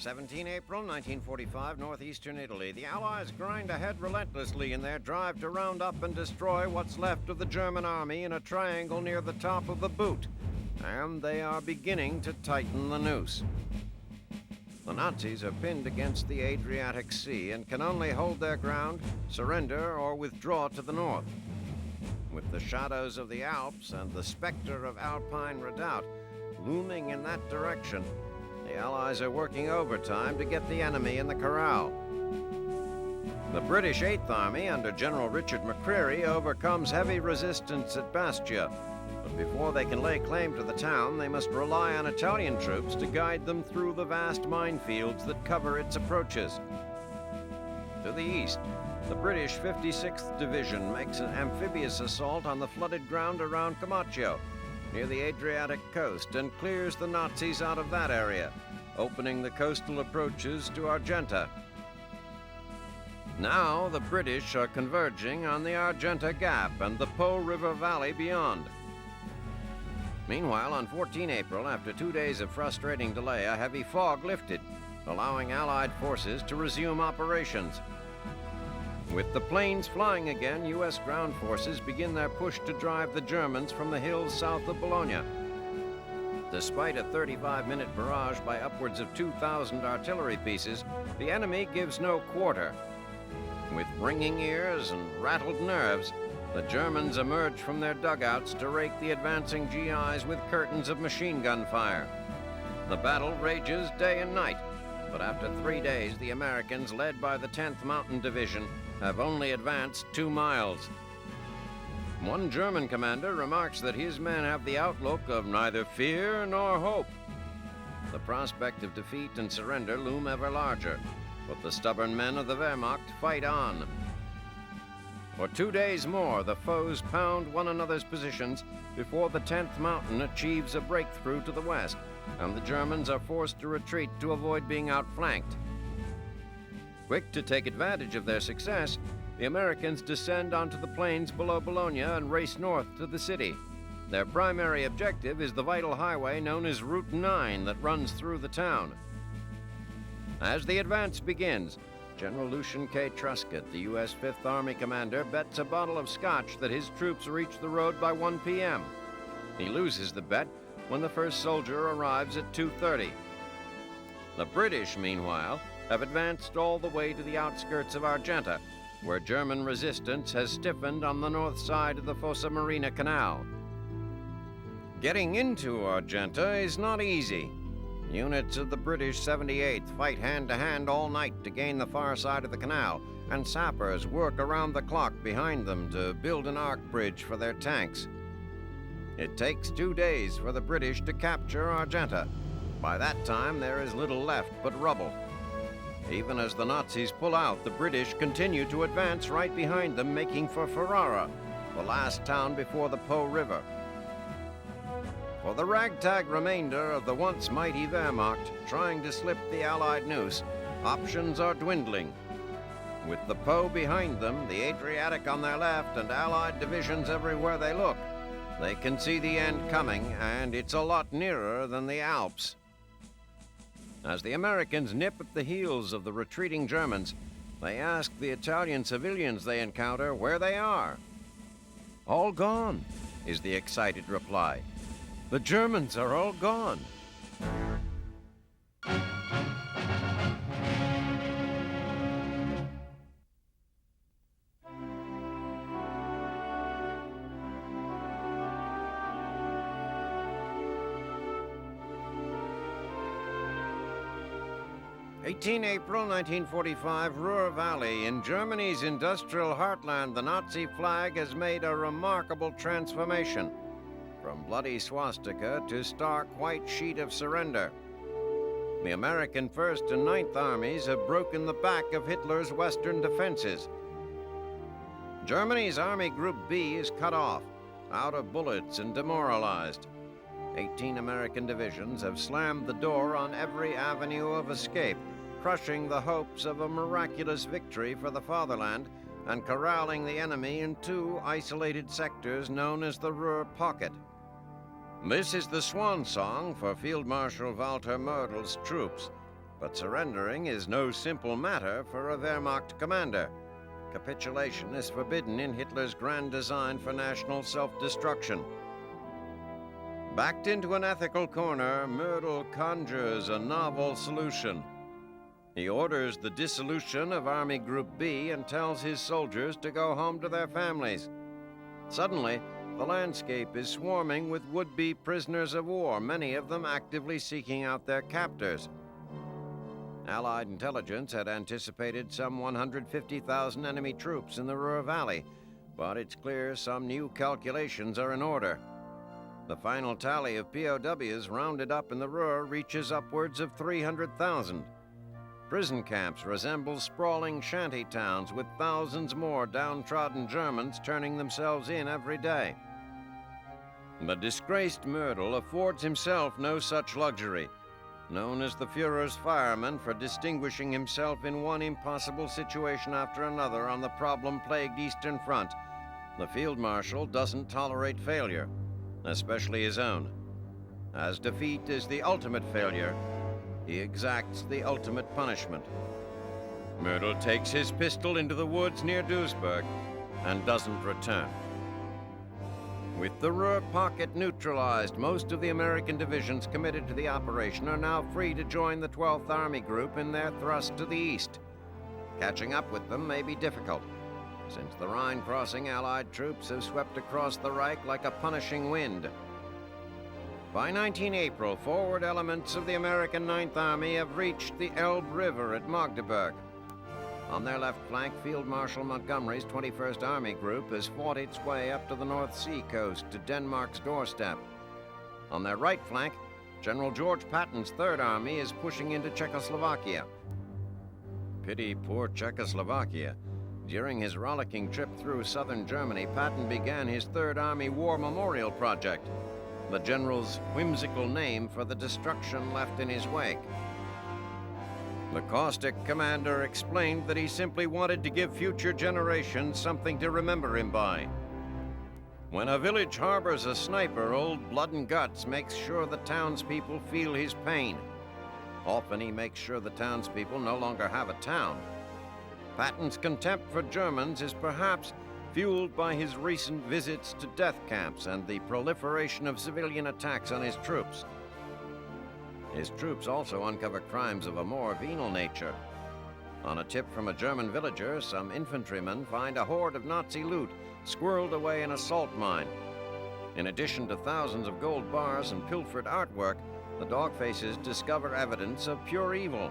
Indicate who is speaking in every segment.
Speaker 1: 17 April 1945, northeastern Italy. The Allies grind ahead relentlessly in their drive to round up and destroy what's left of the German army in a triangle near the top of the boot. And they are beginning to tighten the noose. The Nazis are pinned against the Adriatic Sea and can only hold their ground, surrender, or withdraw to the north. With the shadows of the Alps and the specter of Alpine redoubt looming in that direction, the Allies are working overtime to get the enemy in the corral. The British 8th Army under General Richard McCreary overcomes heavy resistance at Bastia. But before they can lay claim to the town, they must rely on Italian troops to guide them through the vast minefields that cover its approaches. To the east, the British 56th Division makes an amphibious assault on the flooded ground around Comacchio, near the Adriatic coast, and clears the Nazis out of that area, opening the coastal approaches to Argenta. Now the British are converging on the Argenta Gap and the Po River Valley beyond. Meanwhile, on 14 April, after 2 days of frustrating delay, a heavy fog lifted, allowing Allied forces to resume operations. With the planes flying again, U.S. ground forces begin their push to drive the Germans from the hills south of Bologna. Despite a 35-minute barrage by upwards of 2,000 artillery pieces, the enemy gives no quarter. With ringing ears and rattled nerves, the Germans emerge from their dugouts to rake the advancing GIs with curtains of machine gun fire. The battle rages day and night, but after 3 days, the Americans, led by the 10th Mountain Division, have only advanced 2 miles. One German commander remarks that his men have the outlook of neither fear nor hope. The prospect of defeat and surrender loom ever larger, but the stubborn men of the Wehrmacht fight on. For 2 days more, the foes pound one another's positions before the 10th Mountain achieves a breakthrough to the west, and the Germans are forced to retreat to avoid being outflanked. Quick to take advantage of their success, the Americans descend onto the plains below Bologna and race north to the city. Their primary objective is the vital highway known as Route 9 that runs through the town. As the advance begins, General Lucian K. Truscott, the U.S. 5th Army commander, bets a bottle of scotch that his troops reach the road by 1 p.m. He loses the bet when the first soldier arrives at 2:30. The British, meanwhile, have advanced all the way to the outskirts of Argenta, where German resistance has stiffened on the north side of the Fossa Marina Canal. Getting into Argenta is not easy. Units of the British 78th fight hand-to-hand all night to gain the far side of the canal, and sappers work around the clock behind them to build an arc bridge for their tanks. It takes 2 days for the British to capture Argenta. By that time, there is little left but rubble. Even as the Nazis pull out, the British continue to advance right behind them, making for Ferrara, the last town before the Po River. For the ragtag remainder of the once mighty Wehrmacht trying to slip the Allied noose, options are dwindling. With the Po behind them, the Adriatic on their left, and Allied divisions everywhere they look, they can see the end coming, and it's a lot nearer than the Alps. As the Americans nip at the heels of the retreating Germans, they ask the Italian civilians they encounter where they are. "All gone," is the excited reply. "The Germans are all gone." 18 April 1945, Ruhr Valley. In Germany's industrial heartland, the Nazi flag has made a remarkable transformation, from bloody swastika to stark white sheet of surrender. The American 1st and 9th Armies have broken the back of Hitler's western defenses. Germany's Army Group B is cut off, out of bullets and demoralized. 18 American divisions have slammed the door on every avenue of escape, crushing the hopes of a miraculous victory for the fatherland and corralling the enemy in 2 isolated sectors known as the Ruhr Pocket. This is the swan song for Field Marshal Walter Mörtel's troops, But surrendering is no simple matter for a Wehrmacht commander. Capitulation is forbidden in Hitler's grand design for national self-destruction. Backed into an ethical corner, Mödel conjures a novel solution. He orders the dissolution of Army Group B and tells his soldiers to go home to their families. Suddenly, the landscape is swarming with would-be prisoners of war, many of them actively seeking out their captors. Allied intelligence had anticipated some 150,000 enemy troops in the Ruhr Valley, but it's clear some new calculations are in order. The final tally of POWs rounded up in the Ruhr reaches upwards of 300,000. Prison camps resemble sprawling shanty towns with thousands more downtrodden Germans turning themselves in every day. The disgraced Mödel affords himself no such luxury. Known as the Führer's fireman for distinguishing himself in one impossible situation after another on the problem-plagued Eastern Front, the Field Marshal doesn't tolerate failure, especially his own. As defeat is the ultimate failure, he exacts the ultimate punishment. Mödel takes his pistol into the woods near Duisburg and doesn't return. With the Ruhr pocket neutralized, most of the American divisions committed to the operation are now free to join the 12th Army Group in their thrust to the east. Catching up with them may be difficult, since the Rhine-crossing Allied troops have swept across the Reich like a punishing wind. By 19 April, forward elements of the American 9th Army have reached the Elbe River at Magdeburg. On their left flank, Field Marshal Montgomery's 21st Army Group has fought its way up to the North Sea coast to Denmark's doorstep. On their right flank, General George Patton's 3rd Army is pushing into Czechoslovakia. Pity poor Czechoslovakia. During his rollicking trip through southern Germany, Patton began his 3rd Army War Memorial Project, the general's whimsical name for the destruction left in his wake. The caustic commander explained that he simply wanted to give future generations something to remember him by. When a village harbors a sniper, old Blood and Guts makes sure the townspeople feel his pain. Often he makes sure the townspeople no longer have a town. Patton's contempt for Germans is perhaps fueled by his recent visits to death camps and the proliferation of civilian attacks on his troops. His troops also uncover crimes of a more venal nature. On a tip from a German villager, some infantrymen find a hoard of Nazi loot squirreled away in a salt mine. In addition to thousands of gold bars and pilfered artwork, the dogfaces discover evidence of pure evil.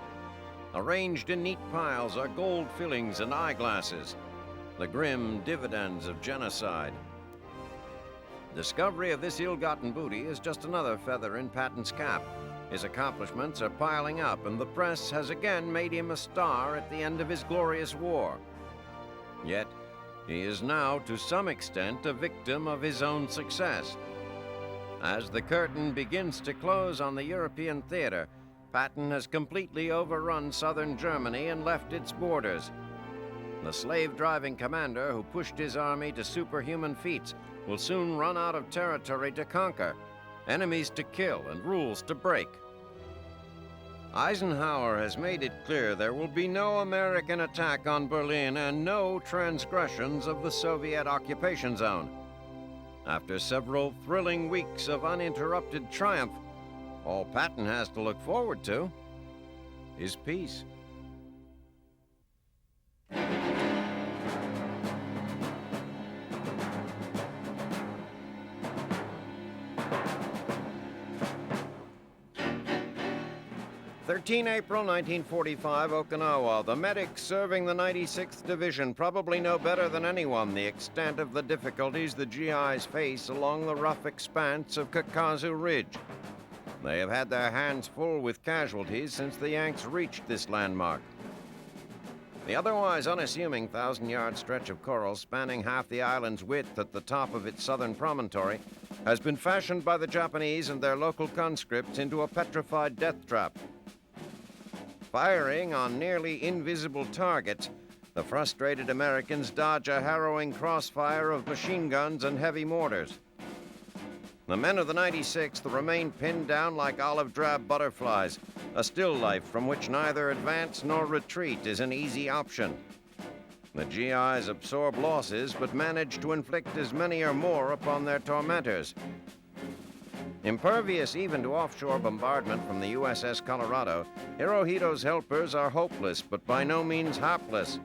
Speaker 1: Arranged in neat piles are gold fillings and eyeglasses, the grim dividends of genocide. Discovery of this ill-gotten booty is just another feather in Patton's cap. His accomplishments are piling up, and the press has again made him a star at the end of his glorious war. Yet, he is now, to some extent, a victim of his own success. As the curtain begins to close on the European theater, Patton has completely overrun southern Germany and left its borders. The slave-driving commander who pushed his army to superhuman feats will soon run out of territory to conquer, enemies to kill, and rules to break. Eisenhower has made it clear there will be no American attack on Berlin and no transgressions of the Soviet occupation zone. After several thrilling weeks of uninterrupted triumph, all Patton has to look forward to is peace. 13 April 1945, Okinawa. The medics serving the 96th Division probably know better than anyone the extent of the difficulties the GIs face along the rough expanse of Kakazu Ridge. They have had their hands full with casualties since the Yanks reached this landmark. The otherwise unassuming 1,000-yard stretch of coral spanning half the island's width at the top of its southern promontory has been fashioned by the Japanese and their local conscripts into a petrified death trap. Firing on nearly invisible targets, the frustrated Americans dodge a harrowing crossfire of machine guns and heavy mortars. The men of the 96th remain pinned down like olive drab butterflies, a still life from which neither advance nor retreat is an easy option. The GIs absorb losses, but manage to inflict as many or more upon their tormentors. Impervious even to offshore bombardment from the USS Colorado, Hirohito's helpers are hopeless, but by no means hapless.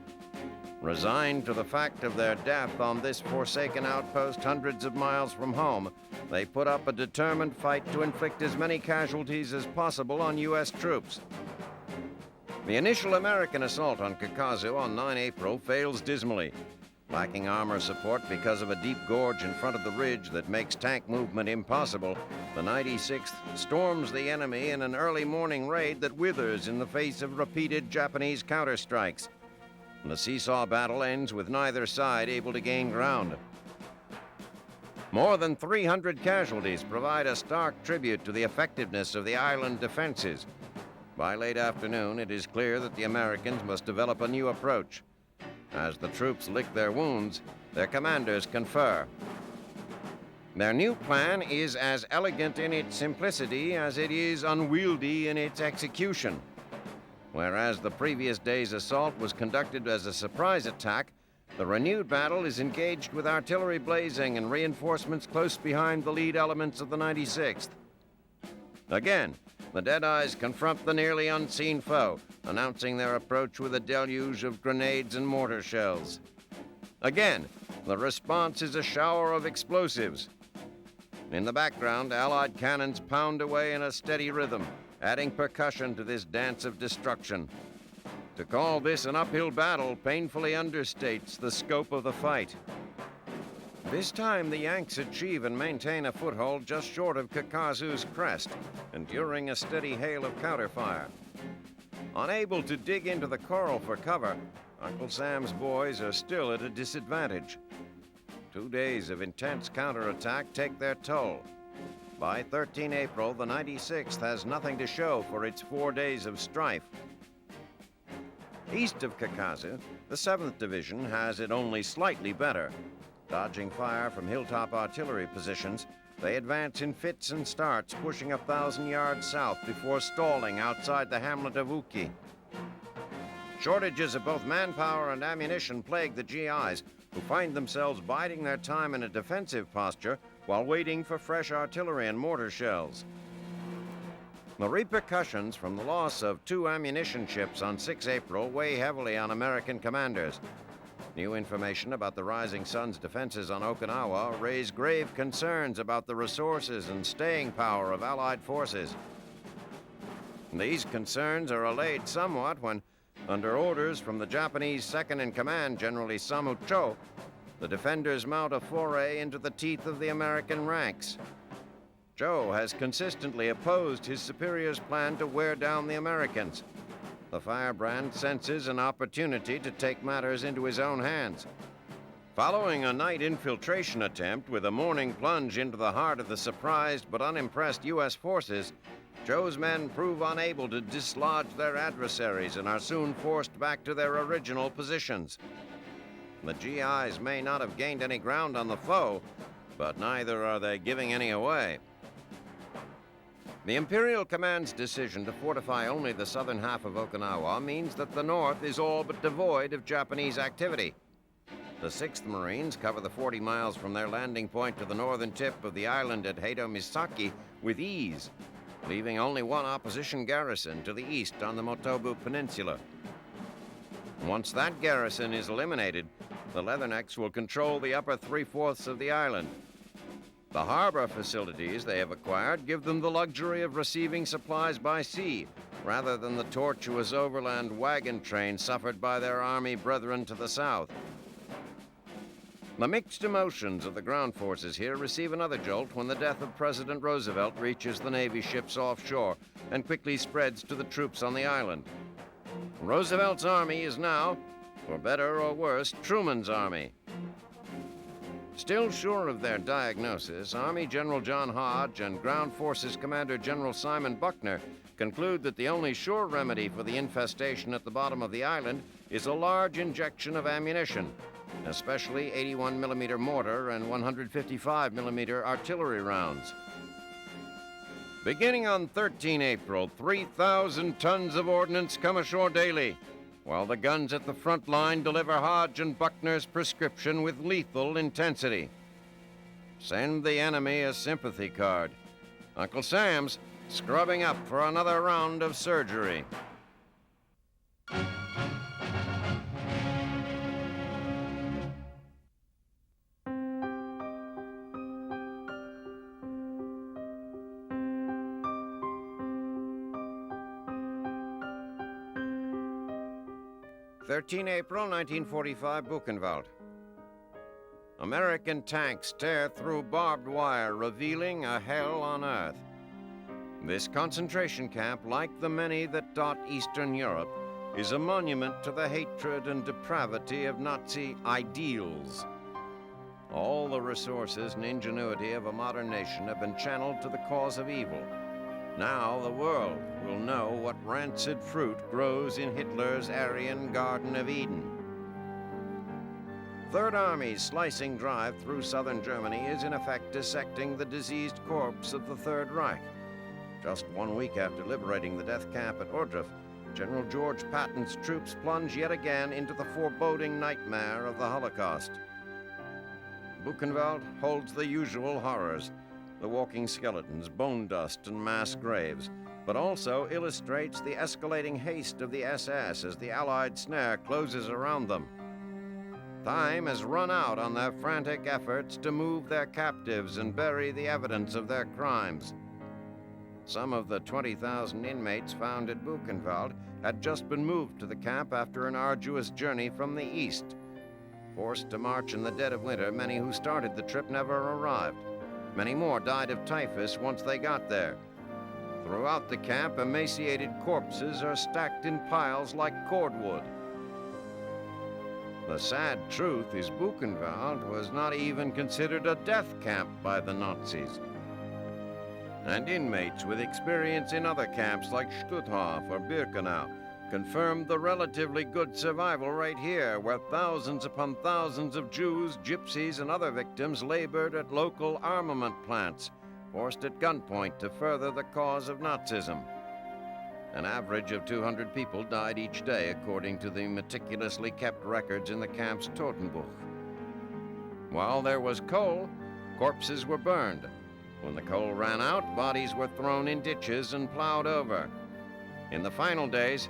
Speaker 1: Resigned to the fact of their death on this forsaken outpost hundreds of miles from home, they put up a determined fight to inflict as many casualties as possible on U.S. troops. The initial American assault on Kakazu on 9 April fails dismally. Lacking armor support because of a deep gorge in front of the ridge that makes tank movement impossible, the 96th storms the enemy in an early morning raid that withers in the face of repeated Japanese counterstrikes. The seesaw battle ends with neither side able to gain ground. More than 300 casualties provide a stark tribute to the effectiveness of the island defenses. By late afternoon, it is clear that the Americans must develop a new approach. As the troops lick their wounds, their commanders confer. Their new plan is as elegant in its simplicity as it is unwieldy in its execution. Whereas the previous day's assault was conducted as a surprise attack, the renewed battle is engaged with artillery blazing and reinforcements close behind the lead elements of the 96th. Again, the Deadeyes confront the nearly unseen foe, announcing their approach with a deluge of grenades and mortar shells. Again, the response is a shower of explosives. In the background, Allied cannons pound away in a steady rhythm, adding percussion to this dance of destruction. To call this an uphill battle painfully understates the scope of the fight. This time, the Yanks achieve and maintain a foothold just short of Kakazu's crest, enduring a steady hail of counterfire. Unable to dig into the coral for cover, Uncle Sam's boys are still at a disadvantage. 2 days of intense counterattack take their toll. By 13 April, the 96th has nothing to show for its 4 days of strife. East of Kakazu, the 7th Division has it only slightly better. Dodging fire from hilltop artillery positions, they advance in fits and starts, pushing 1,000 yards south before stalling outside the hamlet of Uki. Shortages of both manpower and ammunition plague the GIs, who find themselves biding their time in a defensive posture while waiting for fresh artillery and mortar shells. The repercussions from the loss of 2 ammunition ships on 6 April weigh heavily on American commanders. New information about the Rising Sun's defenses on Okinawa raise grave concerns about the resources and staying power of Allied forces. These concerns are allayed somewhat when, under orders from the Japanese second-in-command, General Isamu Cho, the defenders mount a foray into the teeth of the American ranks. Cho has consistently opposed his superior's plan to wear down the Americans. The firebrand senses an opportunity to take matters into his own hands. Following a night infiltration attempt with a morning plunge into the heart of the surprised but unimpressed U.S. forces, Cho's men prove unable to dislodge their adversaries and are soon forced back to their original positions. The GIs may not have gained any ground on the foe, but neither are they giving any away. The Imperial Command's decision to fortify only the southern half of Okinawa means that the north is all but devoid of Japanese activity. The 6th Marines cover the 40 miles from their landing point to the northern tip of the island at Heido-Misaki with ease, leaving only one opposition garrison to the east on the Motobu Peninsula. Once that garrison is eliminated, the Leathernecks will control the upper 3/4 of the island. The harbor facilities they have acquired give them the luxury of receiving supplies by sea, rather than the tortuous overland wagon train suffered by their army brethren to the south. The mixed emotions of the ground forces here receive another jolt when the death of President Roosevelt reaches the Navy ships offshore and quickly spreads to the troops on the island. Roosevelt's army is now, for better or worse, Truman's army. Still sure of their diagnosis, Army General John Hodge and Ground Forces Commander General Simon Buckner conclude that the only sure remedy for the infestation at the bottom of the island is a large injection of ammunition, especially 81mm mortar and 155mm artillery rounds. Beginning on 13 April, 3,000 tons of ordnance come ashore daily, while the guns at the front line deliver Hodge and Buckner's prescription with lethal intensity. Send the enemy a sympathy card. Uncle Sam's scrubbing up for another round of surgery. April 1945, Buchenwald. American tanks tear through barbed wire, revealing a hell on earth. This concentration camp, like the many that dot Eastern Europe, is a monument to the hatred and depravity of Nazi ideals. All the resources and ingenuity of a modern nation have been channeled to the cause of evil. Now the world will know what rancid fruit grows in Hitler's Aryan Garden of Eden. Third Army's slicing drive through southern Germany is in effect dissecting the diseased corpse of the Third Reich. Just 1 week after liberating the death camp at Ohrdruf, General George Patton's troops plunge yet again into the foreboding nightmare of the Holocaust. Buchenwald holds the usual horrors, the walking skeletons, bone dust, and mass graves, but also illustrates the escalating haste of the SS as the Allied snare closes around them. Time has run out on their frantic efforts to move their captives and bury the evidence of their crimes. Some of the 20,000 inmates found at Buchenwald had just been moved to the camp after an arduous journey from the east. Forced to march in the dead of winter, many who started the trip never arrived. Many more died of typhus once they got there. Throughout the camp, emaciated corpses are stacked in piles like cordwood. The sad truth is Buchenwald was not even considered a death camp by the Nazis. And inmates with experience in other camps like Stutthof or Birkenau confirmed the relatively good survival rate here, where thousands upon thousands of Jews, gypsies, and other victims labored at local armament plants, forced at gunpoint to further the cause of Nazism. An average of 200 people died each day, according to the meticulously kept records in the camp's Totenbuch. While there was coal, corpses were burned. When the coal ran out, bodies were thrown in ditches and plowed over. In the final days,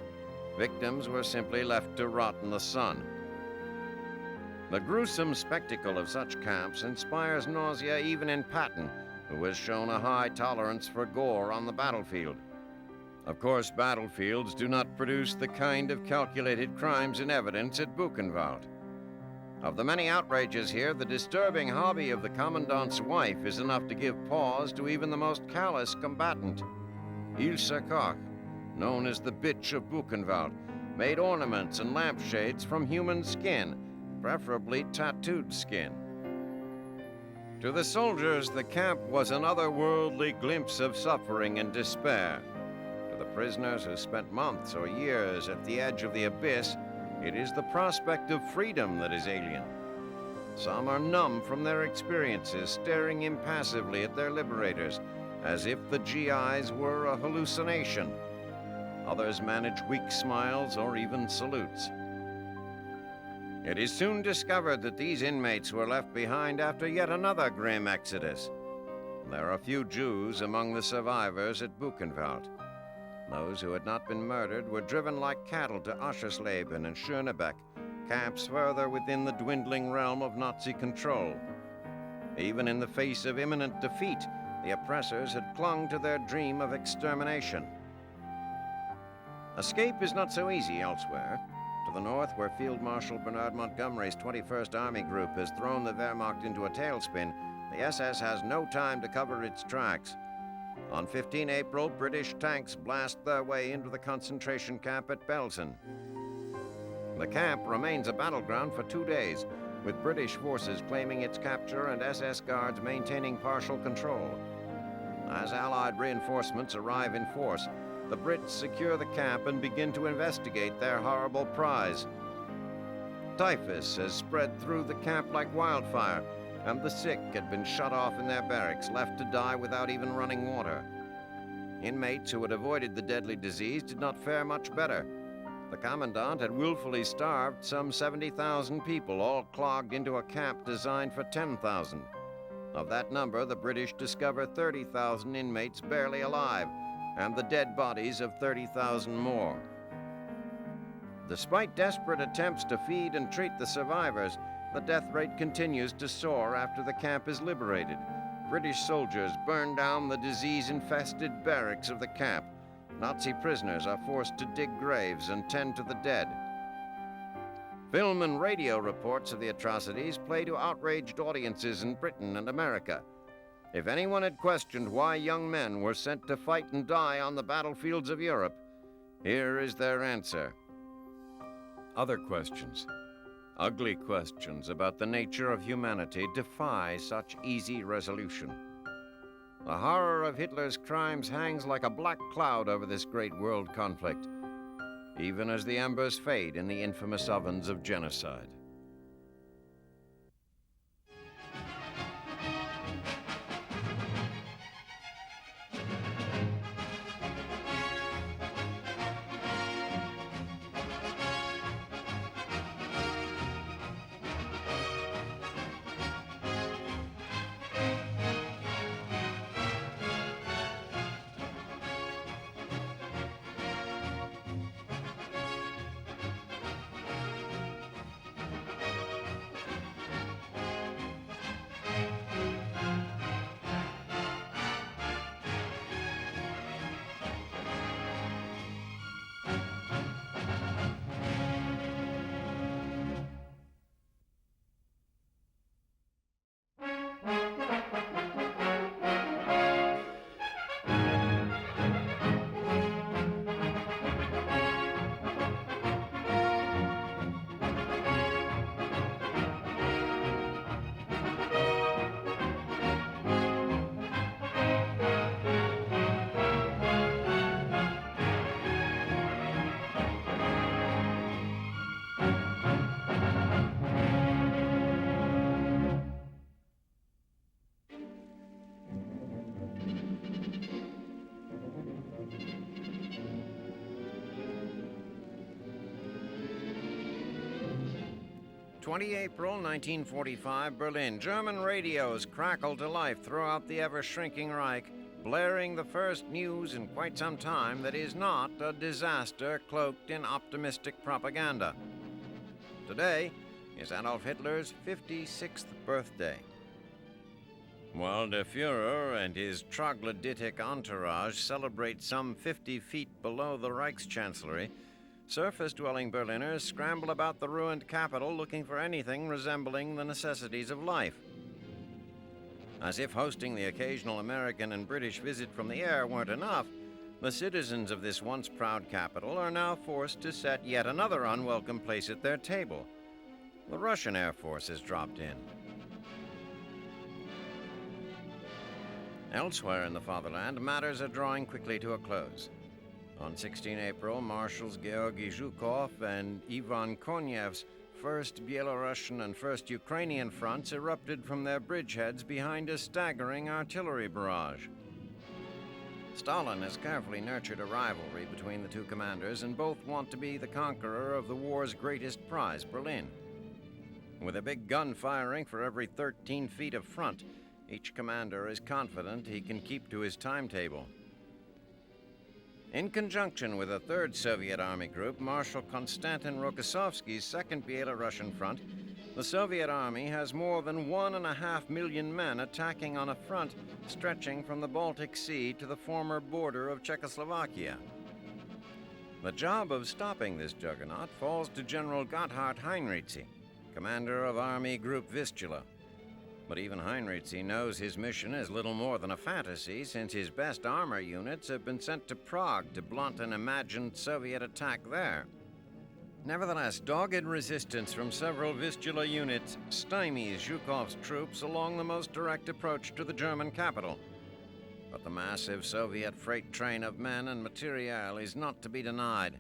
Speaker 1: victims were simply left to rot in the sun. The gruesome spectacle of such camps inspires nausea even in Patton, who has shown a high tolerance for gore on the battlefield. Of course, battlefields do not produce the kind of calculated crimes in evidence at Buchenwald. Of the many outrages here, the disturbing hobby of the commandant's wife is enough to give pause to even the most callous combatant. Ilse Koch, known as the Bitch of Buchenwald, made ornaments and lampshades from human skin, preferably tattooed skin. To the soldiers, the camp was an otherworldly glimpse of suffering and despair. To the prisoners who spent months or years at the edge of the abyss, it is the prospect of freedom that is alien. Some are numb from their experiences, staring impassively at their liberators, as if the GIs were a hallucination. Others manage weak smiles or even salutes. It is soon discovered that these inmates were left behind after yet another grim exodus. There are few Jews among the survivors at Buchenwald. Those who had not been murdered were driven like cattle to Aschersleben and Schönebeck, camps further within the dwindling realm of Nazi control. Even in the face of imminent defeat, the oppressors had clung to their dream of extermination. Escape is not so easy elsewhere. To the north, where Field Marshal Bernard Montgomery's 21st Army Group has thrown the Wehrmacht into a tailspin, the SS has no time to cover its tracks. On 15 April, British tanks blast their way into the concentration camp at Belsen. The camp remains a battleground for 2 days, with British forces claiming its capture and SS guards maintaining partial control. As Allied reinforcements arrive in force, the Brits secure the camp and begin to investigate their horrible prize. Typhus has spread through the camp like wildfire, and the sick had been shut off in their barracks, left to die without even running water. Inmates who had avoided the deadly disease did not fare much better. The commandant had willfully starved some 70,000 people, all clogged into a camp designed for 10,000. Of that number, the British discovered 30,000 inmates barely alive, and the dead bodies of 30,000 more. Despite desperate attempts to feed and treat the survivors, the death rate continues to soar after the camp is liberated. British soldiers burn down the disease-infested barracks of the camp. Nazi prisoners are forced to dig graves and tend to the dead. Film and radio reports of the atrocities play to outraged audiences in Britain and America. If anyone had questioned why young men were sent to fight and die on the battlefields of Europe, here is their answer. Other questions, ugly questions about the nature of humanity, defy such easy resolution. The horror of Hitler's crimes hangs like a black cloud over this great world conflict, even as the embers fade in the infamous ovens of genocide. April 1945, Berlin. German radios crackled to life throughout the ever-shrinking Reich, blaring the first news in quite some time that is not a disaster cloaked in optimistic propaganda. Today is Adolf Hitler's 56th birthday. While der Führer and his troglodytic entourage celebrate some 50 feet below the Reichschancellery, surface-dwelling Berliners scramble about the ruined capital looking for anything resembling the necessities of life. As if hosting the occasional American and British visit from the air weren't enough, the citizens of this once proud capital are now forced to set yet another unwelcome place at their table. The Russian Air Force has dropped in. Elsewhere in the fatherland, matters are drawing quickly to a close. On 16 April, Marshals Georgy Zhukov and Ivan Konyev's 1st Belarusian and 1st Ukrainian fronts erupted from their bridgeheads behind a staggering artillery barrage. Stalin has carefully nurtured a rivalry between the two commanders, and both want to be the conqueror of the war's greatest prize, Berlin. With a big gun firing for every 13 feet of front, each commander is confident he can keep to his timetable. In conjunction with a 3rd Soviet Army group, Marshal Konstantin Rokossovsky's 2nd Belarusian front, the Soviet Army has more than 1.5 million men attacking on a front stretching from the Baltic Sea to the former border of Czechoslovakia. The job of stopping this juggernaut falls to General Gotthard Heinrizi, commander of Army Group Vistula. But even Heinrizi knows his mission is little more than a fantasy, since his best armor units have been sent to Prague to blunt an imagined Soviet attack there. Nevertheless, dogged resistance from several Vistula units stymies Zhukov's troops along the most direct approach to the German capital. But the massive Soviet freight train of men and materiel is not to be denied.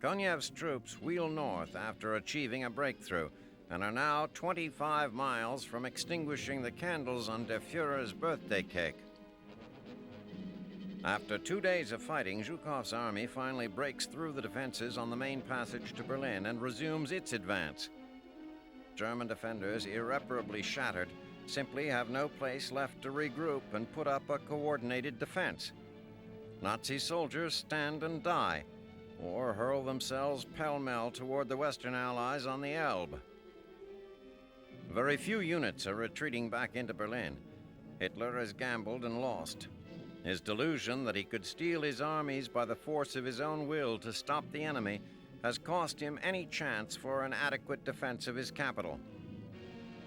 Speaker 1: Konyev's troops wheel north after achieving a breakthrough, and are now 25 miles from extinguishing the candles on der Führer's birthday cake. After 2 days of fighting, Zhukov's army finally breaks through the defenses on the main passage to Berlin and resumes its advance. German defenders, irreparably shattered, simply have no place left to regroup and put up a coordinated defense. Nazi soldiers stand and die, or hurl themselves pell-mell toward the Western Allies on the Elbe. Very few units are retreating back into Berlin. Hitler has gambled and lost. His delusion that he could steal his armies by the force of his own will to stop the enemy has cost him any chance for an adequate defense of his capital.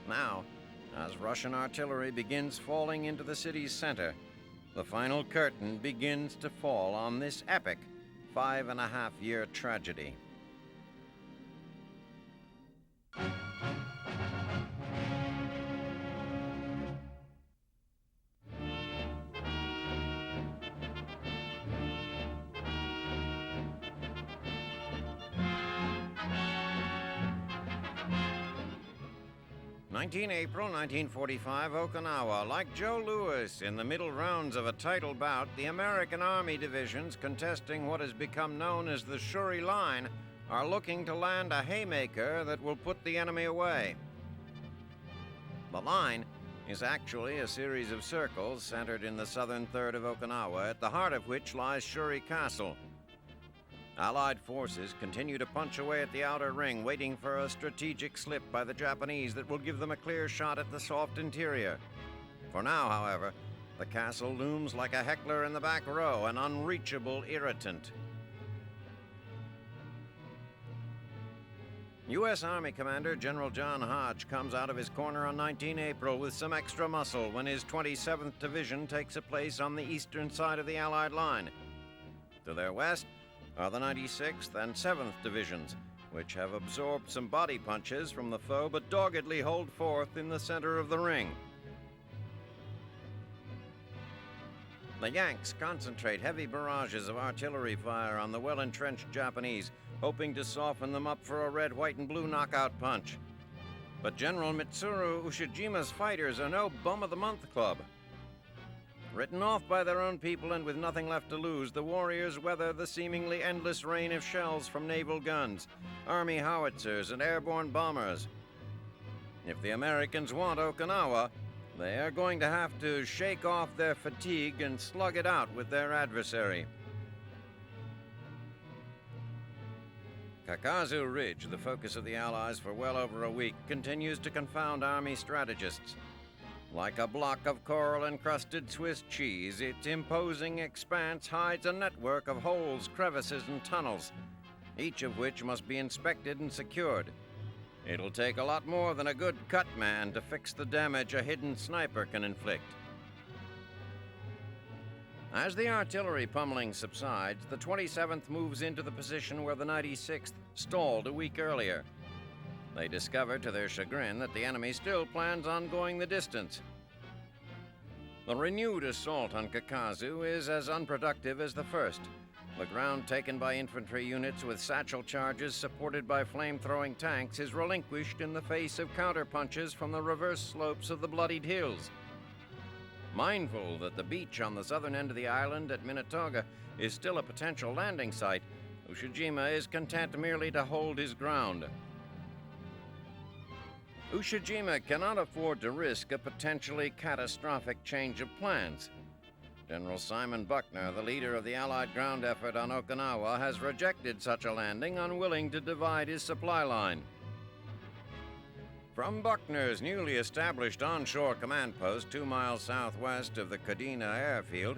Speaker 1: Now, as Russian artillery begins falling into the city's center, the final curtain begins to fall on this epic 5.5-year tragedy. April 1945, Okinawa. Like Joe Louis in the middle rounds of a title bout, the American Army divisions contesting what has become known as the Shuri Line are looking to land a haymaker that will put the enemy away. The line is actually a series of circles centered in the southern third of Okinawa, at the heart of which lies Shuri Castle. Allied forces continue to punch away at the outer ring, waiting for a strategic slip by the Japanese that will give them a clear shot at the soft interior. For now, however, the castle looms like a heckler in the back row, an unreachable irritant. U.S. Army Commander General John Hodge comes out of his corner on 19 April with some extra muscle when his 27th Division takes a place on the eastern side of the Allied line. To their west are the 96th and 7th Divisions, which have absorbed some body punches from the foe but doggedly hold forth in the center of the ring. The Yanks concentrate heavy barrages of artillery fire on the well-entrenched Japanese, hoping to soften them up for a red, white, and blue knockout punch. But General Mitsuru Ushijima's fighters are no bum-of-the-month club. Written off by their own people and with nothing left to lose, the warriors weather the seemingly endless rain of shells from naval guns, army howitzers, and airborne bombers. If the Americans want Okinawa, they are going to have to shake off their fatigue and slug it out with their adversary. Kakazu Ridge, the focus of the Allies for well over a week, continues to confound Army strategists. Like a block of coral-encrusted Swiss cheese, its imposing expanse hides a network of holes, crevices, and tunnels, each of which must be inspected and secured. It'll take a lot more than a good cut man to fix the damage a hidden sniper can inflict. As the artillery pummeling subsides, the 27th moves into the position where the 96th stalled a week earlier. They discover, to their chagrin, that the enemy still plans on going the distance. The renewed assault on Kakazu is as unproductive as the first. The ground taken by infantry units with satchel charges supported by flame-throwing tanks is relinquished in the face of counterpunches from the reverse slopes of the bloodied hills. Mindful that the beach on the southern end of the island at Minatoga is still a potential landing site, Ushijima is content merely to hold his ground. Ushijima cannot afford to risk a potentially catastrophic change of plans. General Simon Buckner, the leader of the Allied ground effort on Okinawa, has rejected such a landing, unwilling to divide his supply line. From Buckner's newly established onshore command post 2 miles southwest of the Kadena airfield,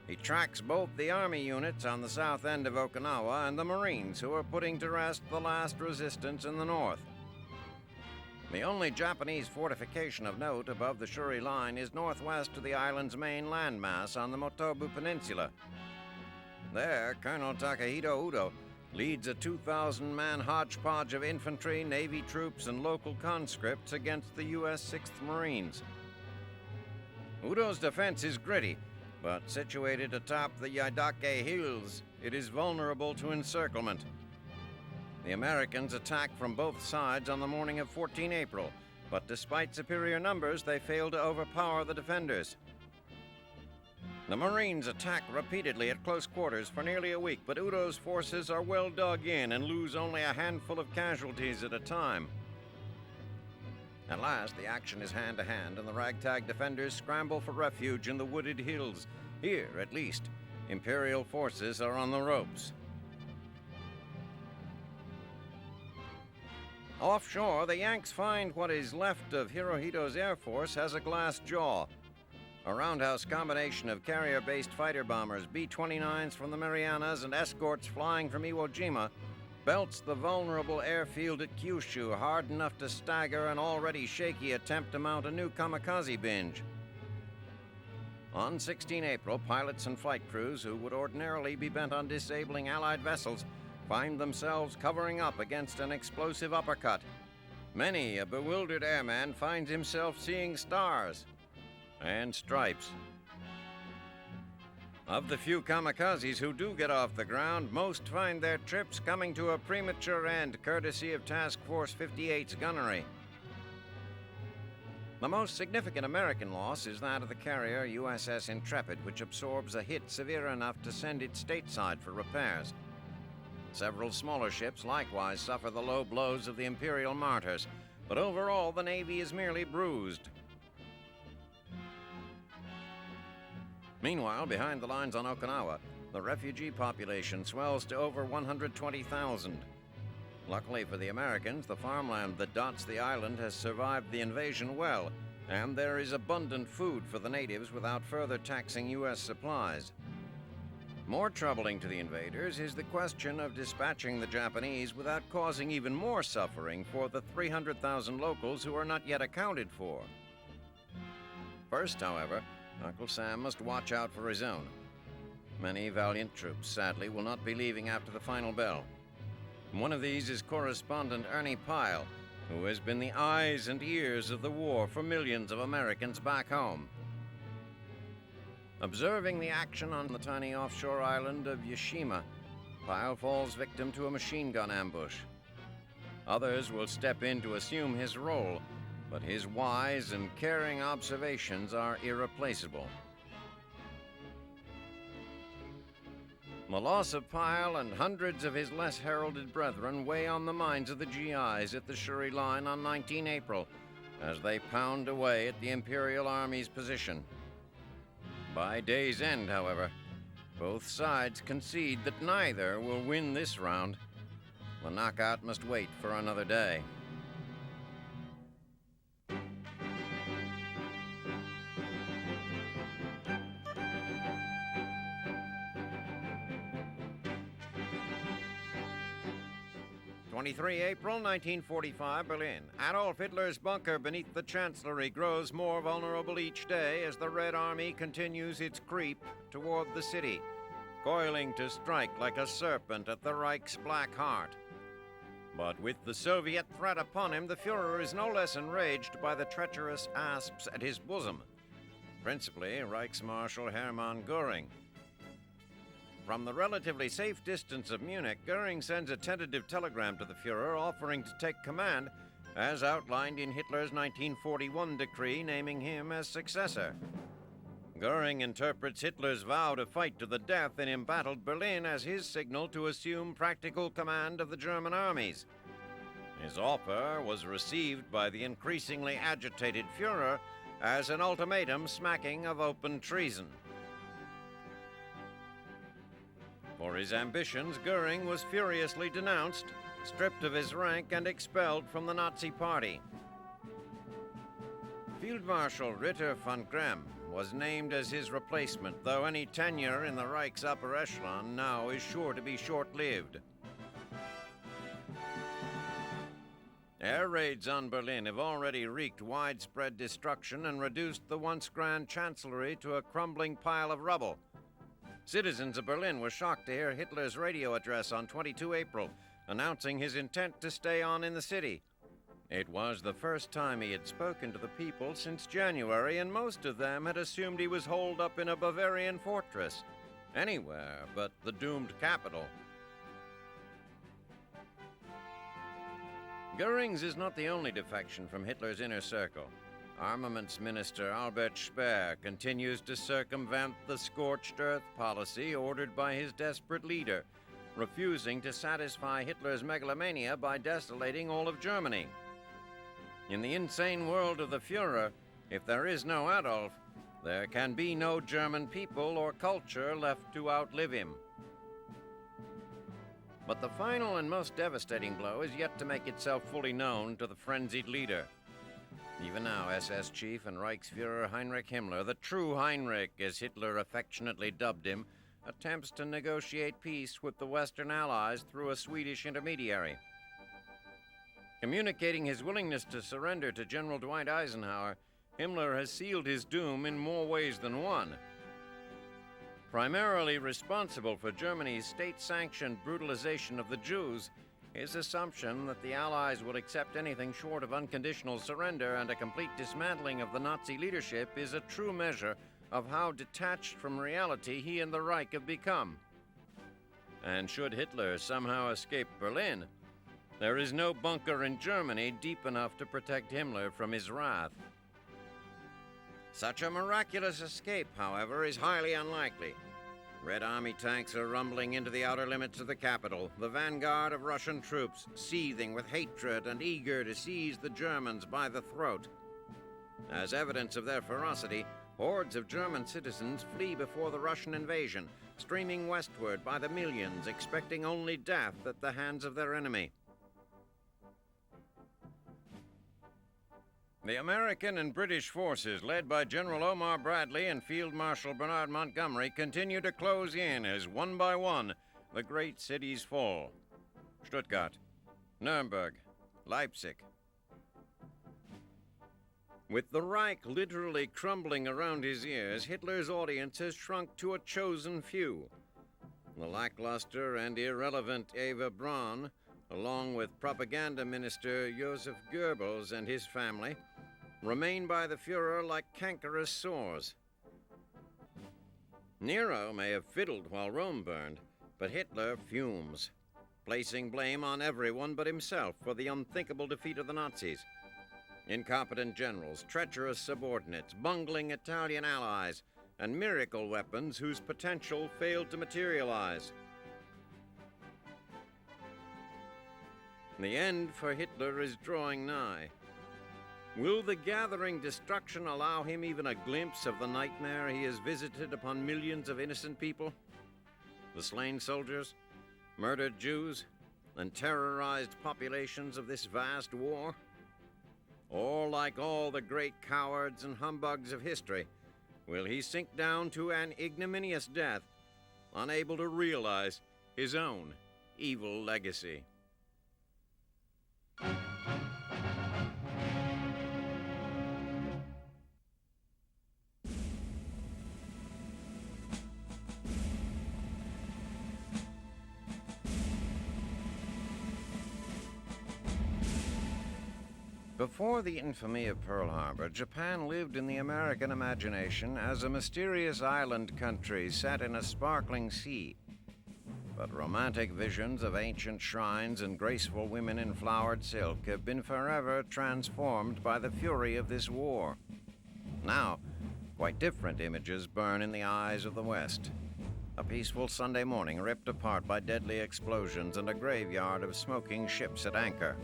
Speaker 1: he tracks both the Army units on the south end of Okinawa and the Marines who are putting to rest the last resistance in the north. The only Japanese fortification of note above the Shuri Line is northwest of the island's main landmass on the Motobu Peninsula. There, Colonel Takahito Udo leads a 2,000-man hodgepodge of infantry, Navy troops, and local conscripts against the U.S. 6th Marines. Udo's defense is gritty, but situated atop the Yaidake Hills, it is vulnerable to encirclement. The Americans attack from both sides on the morning of 14 April, but despite superior numbers, they fail to overpower the defenders. The Marines attack repeatedly at close quarters for nearly a week, but Udo's forces are well dug in and lose only a handful of casualties at a time. At last, the action is hand-to-hand, and the ragtag defenders scramble for refuge in the wooded hills. Here, at least, Imperial forces are on the ropes. Offshore, the Yanks find what is left of Hirohito's air force has a glass jaw. A roundhouse combination of carrier-based fighter bombers, B-29s from the Marianas, and escorts flying from Iwo Jima belts the vulnerable airfield at Kyushu hard enough to stagger an already shaky attempt to mount a new kamikaze binge. On 16 April, pilots and flight crews who would ordinarily be bent on disabling Allied vessels find themselves covering up against an explosive uppercut. Many a bewildered airman finds himself seeing stars and stripes. Of the few kamikazes who do get off the ground, most find their trips coming to a premature end courtesy of Task Force 58's gunnery. The most significant American loss is that of the carrier USS Intrepid, which absorbs a hit severe enough to send it stateside for repairs. Several smaller ships likewise suffer the low blows of the Imperial martyrs, but overall the Navy is merely bruised. Meanwhile, behind the lines on Okinawa, the refugee population swells to over 120,000. Luckily for the Americans, the farmland that dots the island has survived the invasion well, and there is abundant food for the natives without further taxing U.S. supplies. More troubling to the invaders is the question of dispatching the Japanese without causing even more suffering for the 300,000 locals who are not yet accounted for. First, however, Uncle Sam must watch out for his own. Many valiant troops, sadly, will not be leaving after the final bell. One of these is correspondent Ernie Pyle, who has been the eyes and ears of the war for millions of Americans back home. Observing the action on the tiny offshore island of Yashima, Pyle falls victim to a machine gun ambush. Others will step in to assume his role, but his wise and caring observations are irreplaceable. The loss of Pyle and hundreds of his less heralded brethren weigh on the minds of the GIs at the Shuri Line on 19 April as they pound away at the Imperial Army's position. By day's end, however, both sides concede that neither will win this round. The knockout must wait for another day. April 1945, Berlin. Adolf Hitler's bunker beneath the Chancellery grows more vulnerable each day as the Red Army continues its creep toward the city, coiling to strike like a serpent at the Reich's black heart. But with the Soviet threat upon him, the Fuhrer is no less enraged by the treacherous asps at his bosom, principally Reichsmarshal Hermann Göring. From the relatively safe distance of Munich, Göring sends a tentative telegram to the Fuhrer offering to take command, as outlined in Hitler's 1941 decree naming him as successor. Göring interprets Hitler's vow to fight to the death in embattled Berlin as his signal to assume practical command of the German armies. His offer was received by the increasingly agitated Fuhrer as an ultimatum smacking of open treason. For his ambitions, Göring was furiously denounced, stripped of his rank, and expelled from the Nazi Party. Field Marshal Ritter von Gremm was named as his replacement, though any tenure in the Reich's upper echelon now is sure to be short-lived. Air raids on Berlin have already wreaked widespread destruction and reduced the once grand chancellery to a crumbling pile of rubble. Citizens of Berlin were shocked to hear Hitler's radio address on 22 April, announcing his intent to stay on in the city. It was the first time he had spoken to the people since January, and most of them had assumed he was holed up in a Bavarian fortress, anywhere but the doomed capital. Göring's is not the only defection from Hitler's inner circle. Armaments Minister Albert Speer continues to circumvent the scorched earth policy ordered by his desperate leader, refusing to satisfy Hitler's megalomania by desolating all of Germany. In the insane world of the Führer, if there is no Adolf, there can be no German people or culture left to outlive him. But the final and most devastating blow is yet to make itself fully known to the frenzied leader. Even now, SS Chief and Reichsfuhrer Heinrich Himmler, the true Heinrich, as Hitler affectionately dubbed him, attempts to negotiate peace with the Western Allies through a Swedish intermediary. Communicating his willingness to surrender to General Dwight Eisenhower, Himmler has sealed his doom in more ways than one. Primarily responsible for Germany's state-sanctioned brutalization of the Jews, his assumption that the Allies will accept anything short of unconditional surrender and a complete dismantling of the Nazi leadership is a true measure of how detached from reality he and the Reich have become. And should Hitler somehow escape Berlin, there is no bunker in Germany deep enough to protect Himmler from his wrath. Such a miraculous escape, however, is highly unlikely. Red Army tanks are rumbling into the outer limits of the capital, the vanguard of Russian troops, seething with hatred and eager to seize the Germans by the throat. As evidence of their ferocity, hordes of German citizens flee before the Russian invasion, streaming westward by the millions, expecting only death at the hands of their enemy. The American and British forces, led by General Omar Bradley and Field Marshal Bernard Montgomery, continue to close in as, one by one, the great cities fall. Stuttgart, Nuremberg, Leipzig. With the Reich literally crumbling around his ears, Hitler's audience has shrunk to a chosen few. The lackluster and irrelevant Eva Braun, along with propaganda minister Joseph Goebbels and his family, remain by the Führer like cankerous sores. Nero may have fiddled while Rome burned, but Hitler fumes, placing blame on everyone but himself for the unthinkable defeat of the Nazis. Incompetent generals, treacherous subordinates, bungling Italian allies, and miracle weapons whose potential failed to materialize. The end for Hitler is drawing nigh. Will the gathering destruction allow him even a glimpse of the nightmare he has visited upon millions of innocent people? The slain soldiers, murdered Jews, and terrorized populations of this vast war? Or, like all the great cowards and humbugs of history, will he sink down to an ignominious death, unable to realize his own evil legacy? Before the infamy of Pearl Harbor, Japan lived in the American imagination as a mysterious island country set in a sparkling sea. But romantic visions of ancient shrines and graceful women in flowered silk have been forever transformed by the fury of this war. Now, quite different images burn in the eyes of the West. A peaceful Sunday morning ripped apart by deadly explosions and a graveyard of smoking ships at anchor.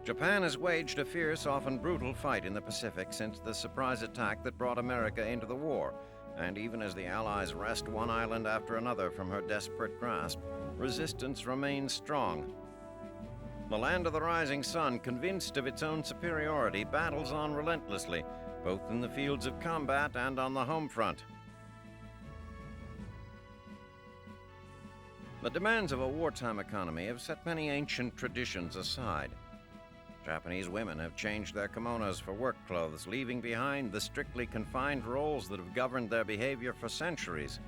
Speaker 1: Japan has waged a fierce, often brutal fight in the Pacific since the surprise attack that brought America into the war, and even as the Allies wrest one island after another from her desperate grasp, resistance remains strong. The land of the rising sun, convinced of its own superiority, battles on relentlessly, both in the fields of combat and on the home front. The demands of a wartime economy have set many ancient traditions aside. Japanese women have changed their kimonos for work clothes, leaving behind the strictly confined roles that have governed their behavior for centuries.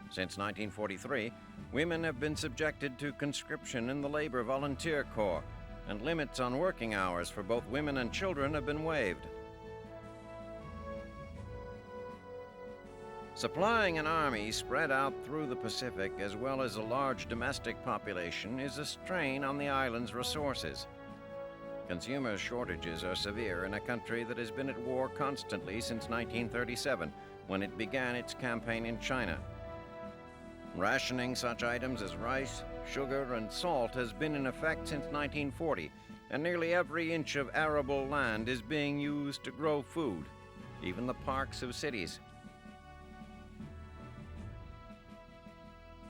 Speaker 1: Since 1943, women have been subjected to conscription in the Labor Volunteer Corps, and limits on working hours for both women and children have been waived. Supplying an army spread out through the Pacific, as well as a large domestic population, is a strain on the island's resources. Consumer shortages are severe in a country that has been at war constantly since 1937, when it began its campaign in China. Rationing such items as rice, sugar, and salt has been in effect since 1940, and nearly every inch of arable land is being used to grow food, even the parks of cities.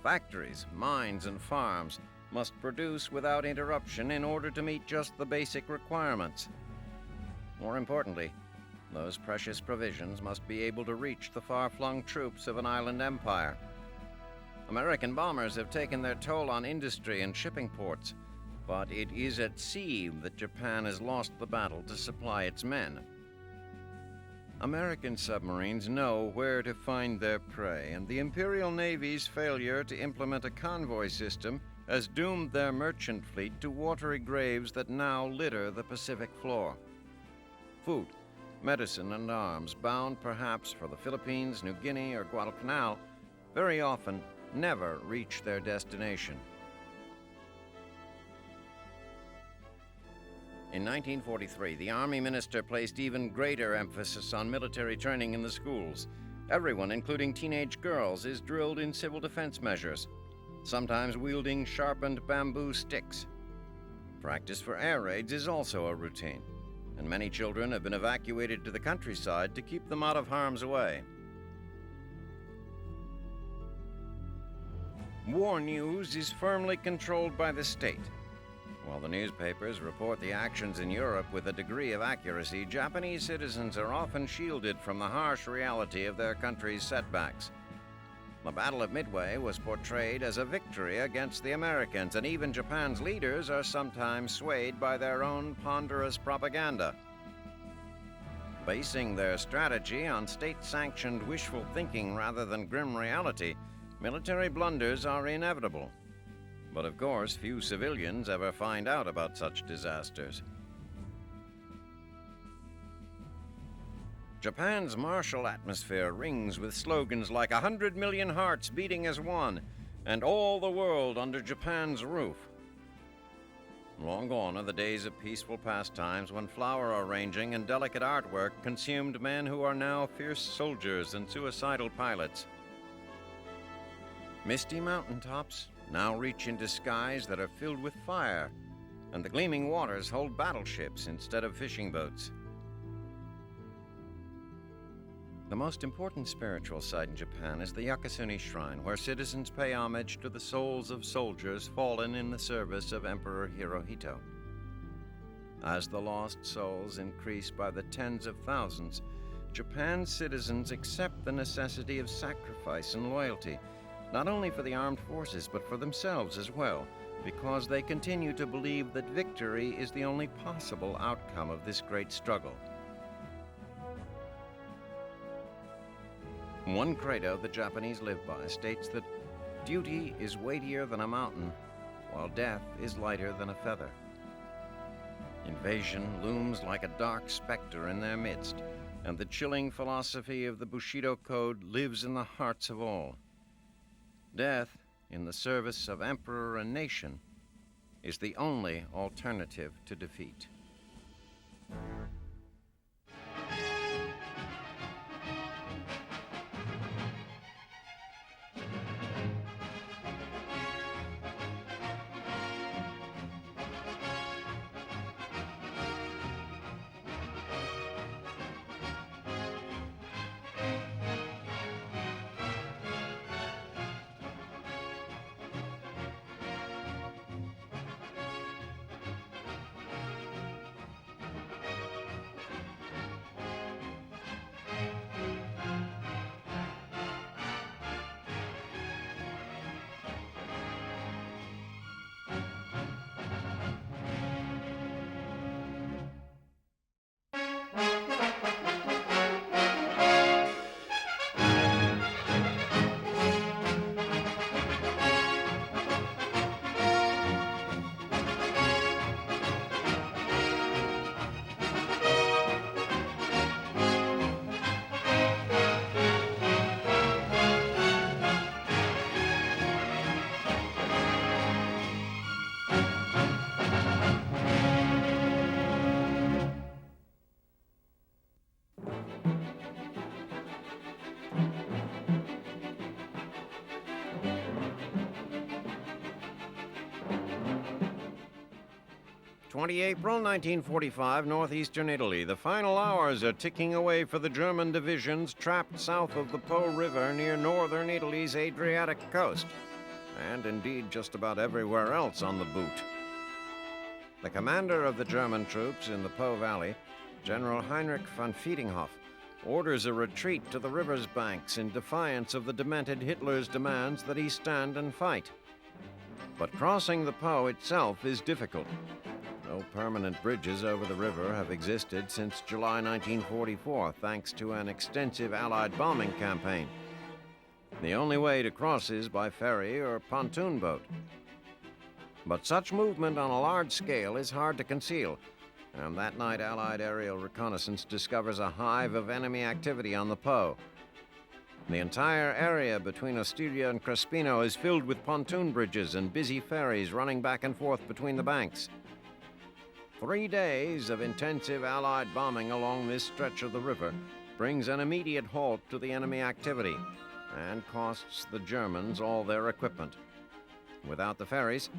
Speaker 1: Factories, mines, and farms must produce without interruption in order to meet just the basic requirements. More importantly, those precious provisions must be able to reach the far-flung troops of an island empire. American bombers have taken their toll on industry and shipping ports, but it is at sea that Japan has lost the battle to supply its men. American submarines know where to find their prey, and the Imperial Navy's failure to implement a convoy system has doomed their merchant fleet to watery graves that now litter the Pacific floor. Food, medicine, and arms, bound perhaps for the Philippines, New Guinea, or Guadalcanal, very often never reach their destination. In 1943, the Army Minister placed even greater emphasis on military training in the schools. Everyone, including teenage girls, is drilled in civil defense measures, sometimes wielding sharpened bamboo sticks. Practice for air raids is also a routine, and many children have been evacuated to the countryside to keep them out of harm's way. War news is firmly controlled by the state. While the newspapers report the actions in Europe with a degree of accuracy, Japanese citizens are often shielded from the harsh reality of their country's setbacks. The Battle of Midway was portrayed as a victory against the Americans, and even Japan's leaders are sometimes swayed by their own ponderous propaganda. Basing their strategy on state-sanctioned wishful thinking rather than grim reality, military blunders are inevitable. But of course, few civilians ever find out about such disasters. Japan's martial atmosphere rings with slogans like 100 million hearts beating as one, and all the world under Japan's roof. Long gone are the days of peaceful pastimes when flower arranging and delicate artwork consumed men who are now fierce soldiers and suicidal pilots. Misty mountaintops now reach into skies that are filled with fire, and the gleaming waters hold battleships instead of fishing boats. The most important spiritual site in Japan is the Yakasuni Shrine, where citizens pay homage to the souls of soldiers fallen in the service of Emperor Hirohito. As the lost souls increase by the tens of thousands, Japan's citizens accept the necessity of sacrifice and loyalty, not only for the armed forces, but for themselves as well, because they continue to believe that victory is the only possible outcome of this great struggle. One credo the Japanese live by states that duty is weightier than a mountain, while death is lighter than a feather. Invasion looms like a dark specter in their midst, and the chilling philosophy of the Bushido Code lives in the hearts of all. Death, in the service of emperor and nation, is the only alternative to defeat. 20 April 1945, northeastern Italy. The final hours are ticking away for the German divisions trapped south of the Po River near northern Italy's Adriatic coast, and indeed just about everywhere else on the boot. The commander of the German troops in the Po Valley, General Heinrich von Fiedinghoff, orders a retreat to the river's banks in defiance of the demented Hitler's demands that he stand and fight. But crossing the Po itself is difficult. No permanent bridges over the river have existed since July 1944, thanks to an extensive Allied bombing campaign. The only way to cross is by ferry or pontoon boat. But such movement on a large scale is hard to conceal, and that night Allied aerial reconnaissance discovers a hive of enemy activity on the Po. The entire area between Ostiglia and Crespino is filled with pontoon bridges and busy ferries running back and forth between the banks. 3 days of intensive Allied bombing along this stretch of the river brings an immediate halt to the enemy activity and costs the Germans all their equipment. Without the ferries,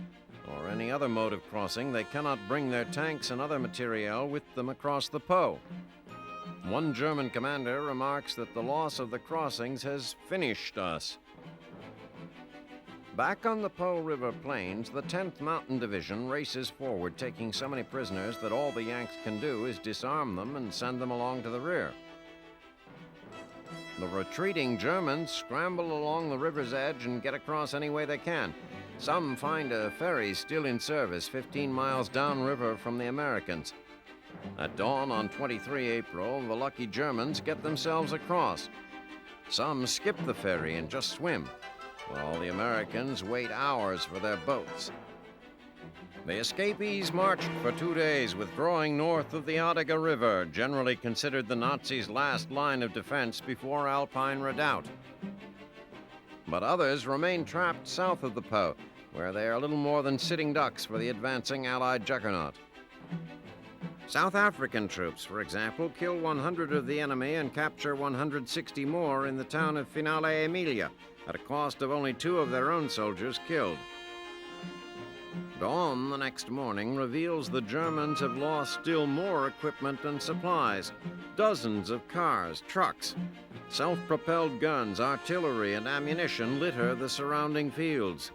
Speaker 1: or any other mode of crossing, they cannot bring their tanks and other materiel with them across the Po. One German commander remarks that the loss of the crossings has finished us. Back on the Po River plains, the 10th Mountain Division races forward, taking so many prisoners that all the Yanks can do is disarm them and send them along to the rear. The retreating Germans scramble along the river's edge and get across any way they can. Some find a ferry still in service 15 miles downriver from the Americans. At dawn on 23 April, the lucky Germans get themselves across. Some skip the ferry and just swim, while the Americans wait hours for their boats. The escapees marched for 2 days, withdrawing north of the Elbe River, generally considered the Nazis' last line of defense before Alpine Redoubt. But others remain trapped south of the Po, where they are little more than sitting ducks for the advancing Allied juggernaut. South African troops, for example, kill 100 of the enemy and capture 160 more in the town of Finale Emilia, at a cost of only 2 of their own soldiers killed. Dawn the next morning reveals the Germans have lost still more equipment and supplies. Dozens of cars, trucks, self-propelled guns, artillery, and ammunition litter the surrounding fields.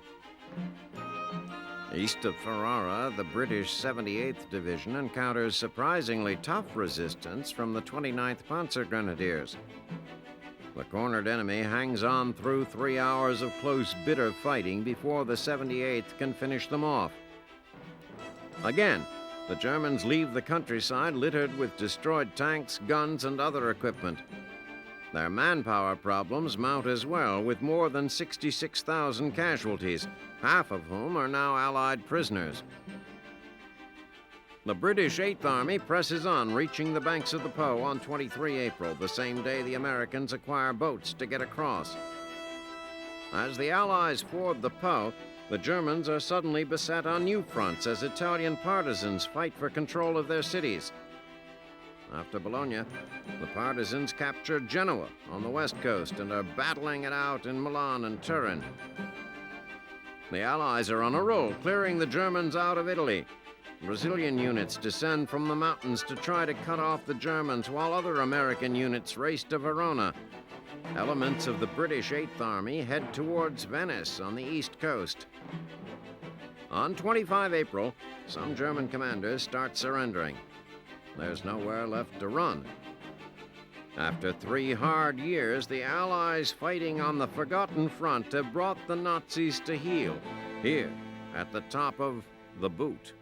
Speaker 1: East of Ferrara, the British 78th Division encounters surprisingly tough resistance from the 29th Panzer Grenadiers. The cornered enemy hangs on through 3 hours of close, bitter fighting before the 78th can finish them off. Again, the Germans leave the countryside littered with destroyed tanks, guns, and other equipment. Their manpower problems mount as well, with more than 66,000 casualties, half of whom are now Allied prisoners. The British 8th Army presses on, reaching the banks of the Po on 23 April, the same day the Americans acquire boats to get across. As the Allies ford the Po, the Germans are suddenly beset on new fronts as Italian partisans fight for control of their cities. After Bologna, the partisans capture Genoa on the west coast and are battling it out in Milan and Turin. The Allies are on a roll, clearing the Germans out of Italy. Brazilian units descend from the mountains to try to cut off the Germans, while other American units race to Verona. Elements of the British 8th Army head towards Venice on the east coast. On 25 April, some German commanders start surrendering. There's nowhere left to run. After 3 hard years, the Allies fighting on the forgotten front have brought the Nazis to heel, here at the top of the boot.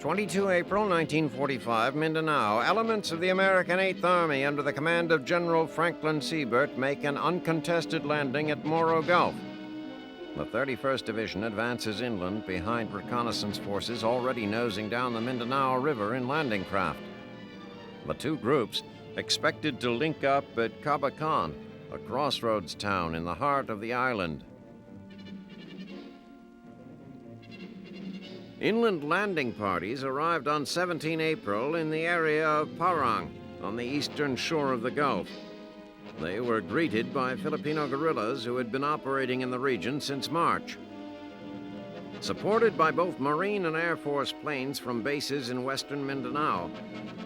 Speaker 1: (22 April 1945, Mindanao. Elements of the American 8th Army under the command of General Franklin Siebert make an uncontested landing at Morro Gulf. The 31st Division advances inland behind reconnaissance forces already nosing down the Mindanao River in landing craft. The two groups expected to link up at Cabacan, a crossroads town in the heart of the island. Inland landing parties arrived on 17 April in the area of Parang, on the eastern shore of the Gulf. They were greeted by Filipino guerrillas who had been operating in the region since March. Supported by both Marine and Air Force planes from bases in western Mindanao,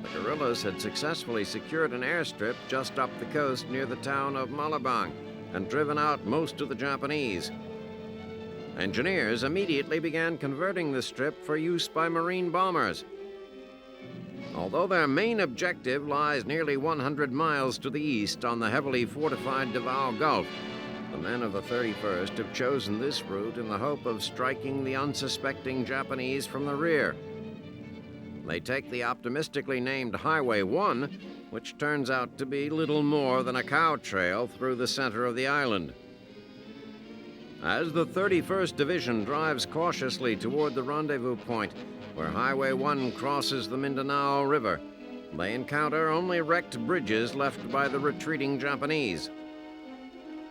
Speaker 1: the guerrillas had successfully secured an airstrip just up the coast near the town of Malabang and driven out most of the Japanese. Engineers immediately began converting the strip for use by Marine bombers. Although their main objective lies nearly 100 miles to the east on the heavily fortified Davao Gulf, the men of the 31st have chosen this route in the hope of striking the unsuspecting Japanese from the rear. They take the optimistically named Highway 1, which turns out to be little more than a cow trail through the center of the island. As the 31st Division drives cautiously toward the rendezvous point, where Highway 1 crosses the Mindanao River, they encounter only wrecked bridges left by the retreating Japanese.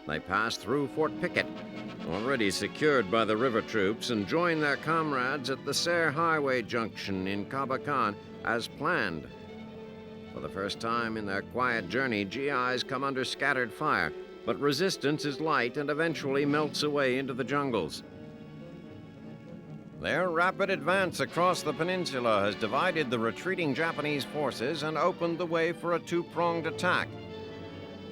Speaker 1: They pass through Fort Pickett, already secured by the river troops, and join their comrades at the Ser Highway Junction in Cabacan as planned. For the first time in their quiet journey, GIs come under scattered fire, but resistance is light and eventually melts away into the jungles. Their rapid advance across the peninsula has divided the retreating Japanese forces and opened the way for a two-pronged attack.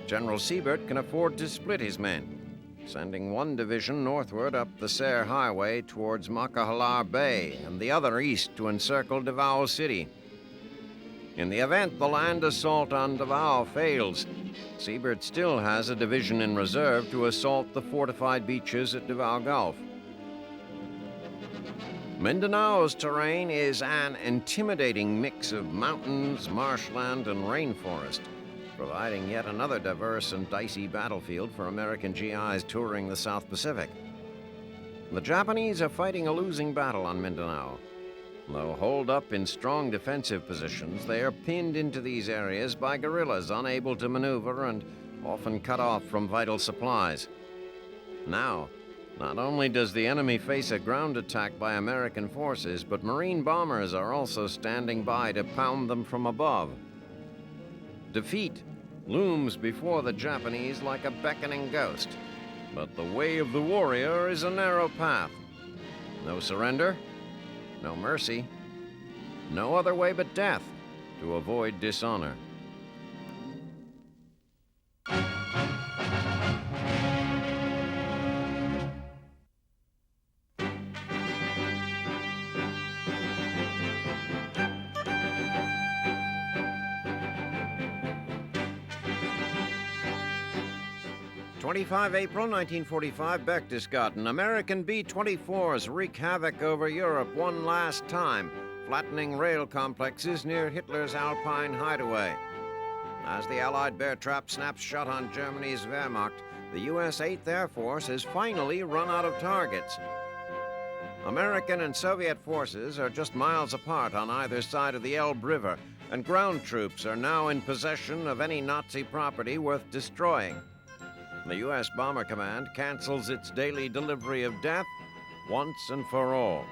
Speaker 1: General Siebert can afford to split his men, sending one division northward up the Ser Highway towards Makahalar Bay and the other east to encircle Davao City. In the event the land assault on Davao fails, Siebert still has a division in reserve to assault the fortified beaches at Davao Gulf. Mindanao's terrain is an intimidating mix of mountains, marshland, and rainforest, providing yet another diverse and dicey battlefield for American GIs touring the South Pacific. The Japanese are fighting a losing battle on Mindanao. Though holed up in strong defensive positions, they are pinned into these areas by guerrillas unable to maneuver and often cut off from vital supplies. Now, not only does the enemy face a ground attack by American forces, but Marine bombers are also standing by to pound them from above. Defeat looms before the Japanese like a beckoning ghost, but the way of the warrior is a narrow path. No surrender, no mercy, no other way but death to avoid dishonor. April 1945, Berchtesgaden. American B-24s wreak havoc over Europe one last time, flattening rail complexes near Hitler's Alpine hideaway. As the Allied bear trap snaps shut on Germany's Wehrmacht, the U.S. 8th Air Force has finally run out of targets. American and Soviet forces are just miles apart on either side of the Elbe River, and ground troops are now in possession of any Nazi property worth destroying. The U.S. Bomber Command cancels its daily delivery of death once and for all.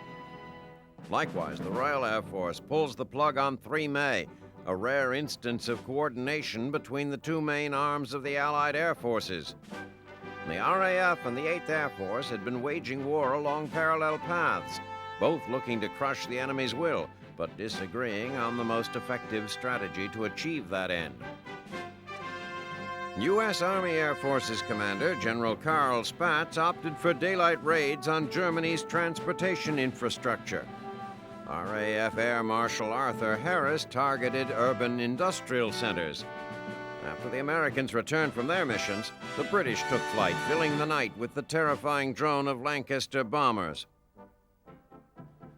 Speaker 1: Likewise, the Royal Air Force pulls the plug on 3 May, a rare instance of coordination between the two main arms of the Allied Air Forces. The RAF and the 8th Air Force had been waging war along parallel paths, both looking to crush the enemy's will, but disagreeing on the most effective strategy to achieve that end. U.S. Army Air Forces Commander General Karl Spaatz opted for daylight raids on Germany's transportation infrastructure. RAF Air Marshal Arthur Harris targeted urban industrial centers. After the Americans returned from their missions, the British took flight, filling the night with the terrifying drone of Lancaster bombers.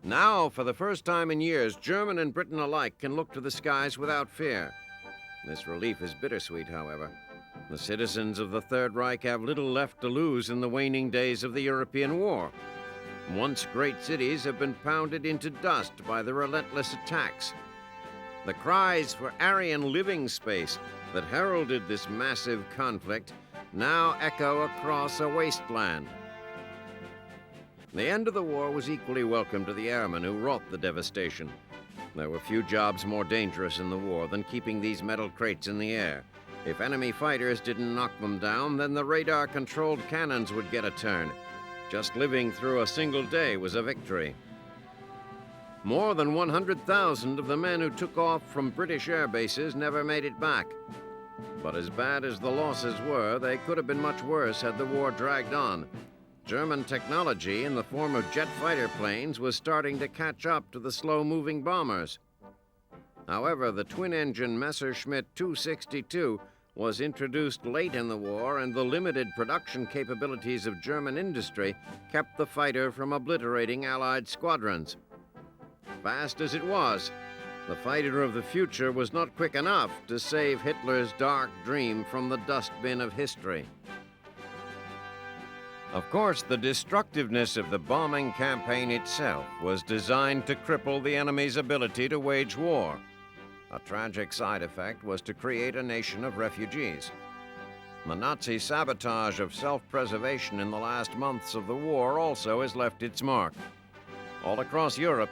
Speaker 1: Now, for the first time in years, German and Britain alike can look to the skies without fear. This relief is bittersweet, however. The citizens of the Third Reich have little left to lose in the waning days of the European War. Once great cities have been pounded into dust by the relentless attacks. The cries for Aryan living space that heralded this massive conflict now echo across a wasteland. The end of the war was equally welcome to the airmen who wrought the devastation. There were few jobs more dangerous in the war than keeping these metal crates in the air. If enemy fighters didn't knock them down, then the radar-controlled cannons would get a turn. Just living through a single day was a victory. More than 100,000 of the men who took off from British air bases never made it back. But as bad as the losses were, they could have been much worse had the war dragged on. German technology in the form of jet fighter planes was starting to catch up to the slow-moving bombers. However, the twin-engine Messerschmitt 262 was introduced late in the war, and the limited production capabilities of German industry kept the fighter from obliterating Allied squadrons. Fast as it was, the fighter of the future was not quick enough to save Hitler's dark dream from the dustbin of history. Of course, the destructiveness of the bombing campaign itself was designed to cripple the enemy's ability to wage war. A tragic side effect was to create a nation of refugees. The Nazi sabotage of self-preservation in the last months of the war also has left its mark. All across Europe,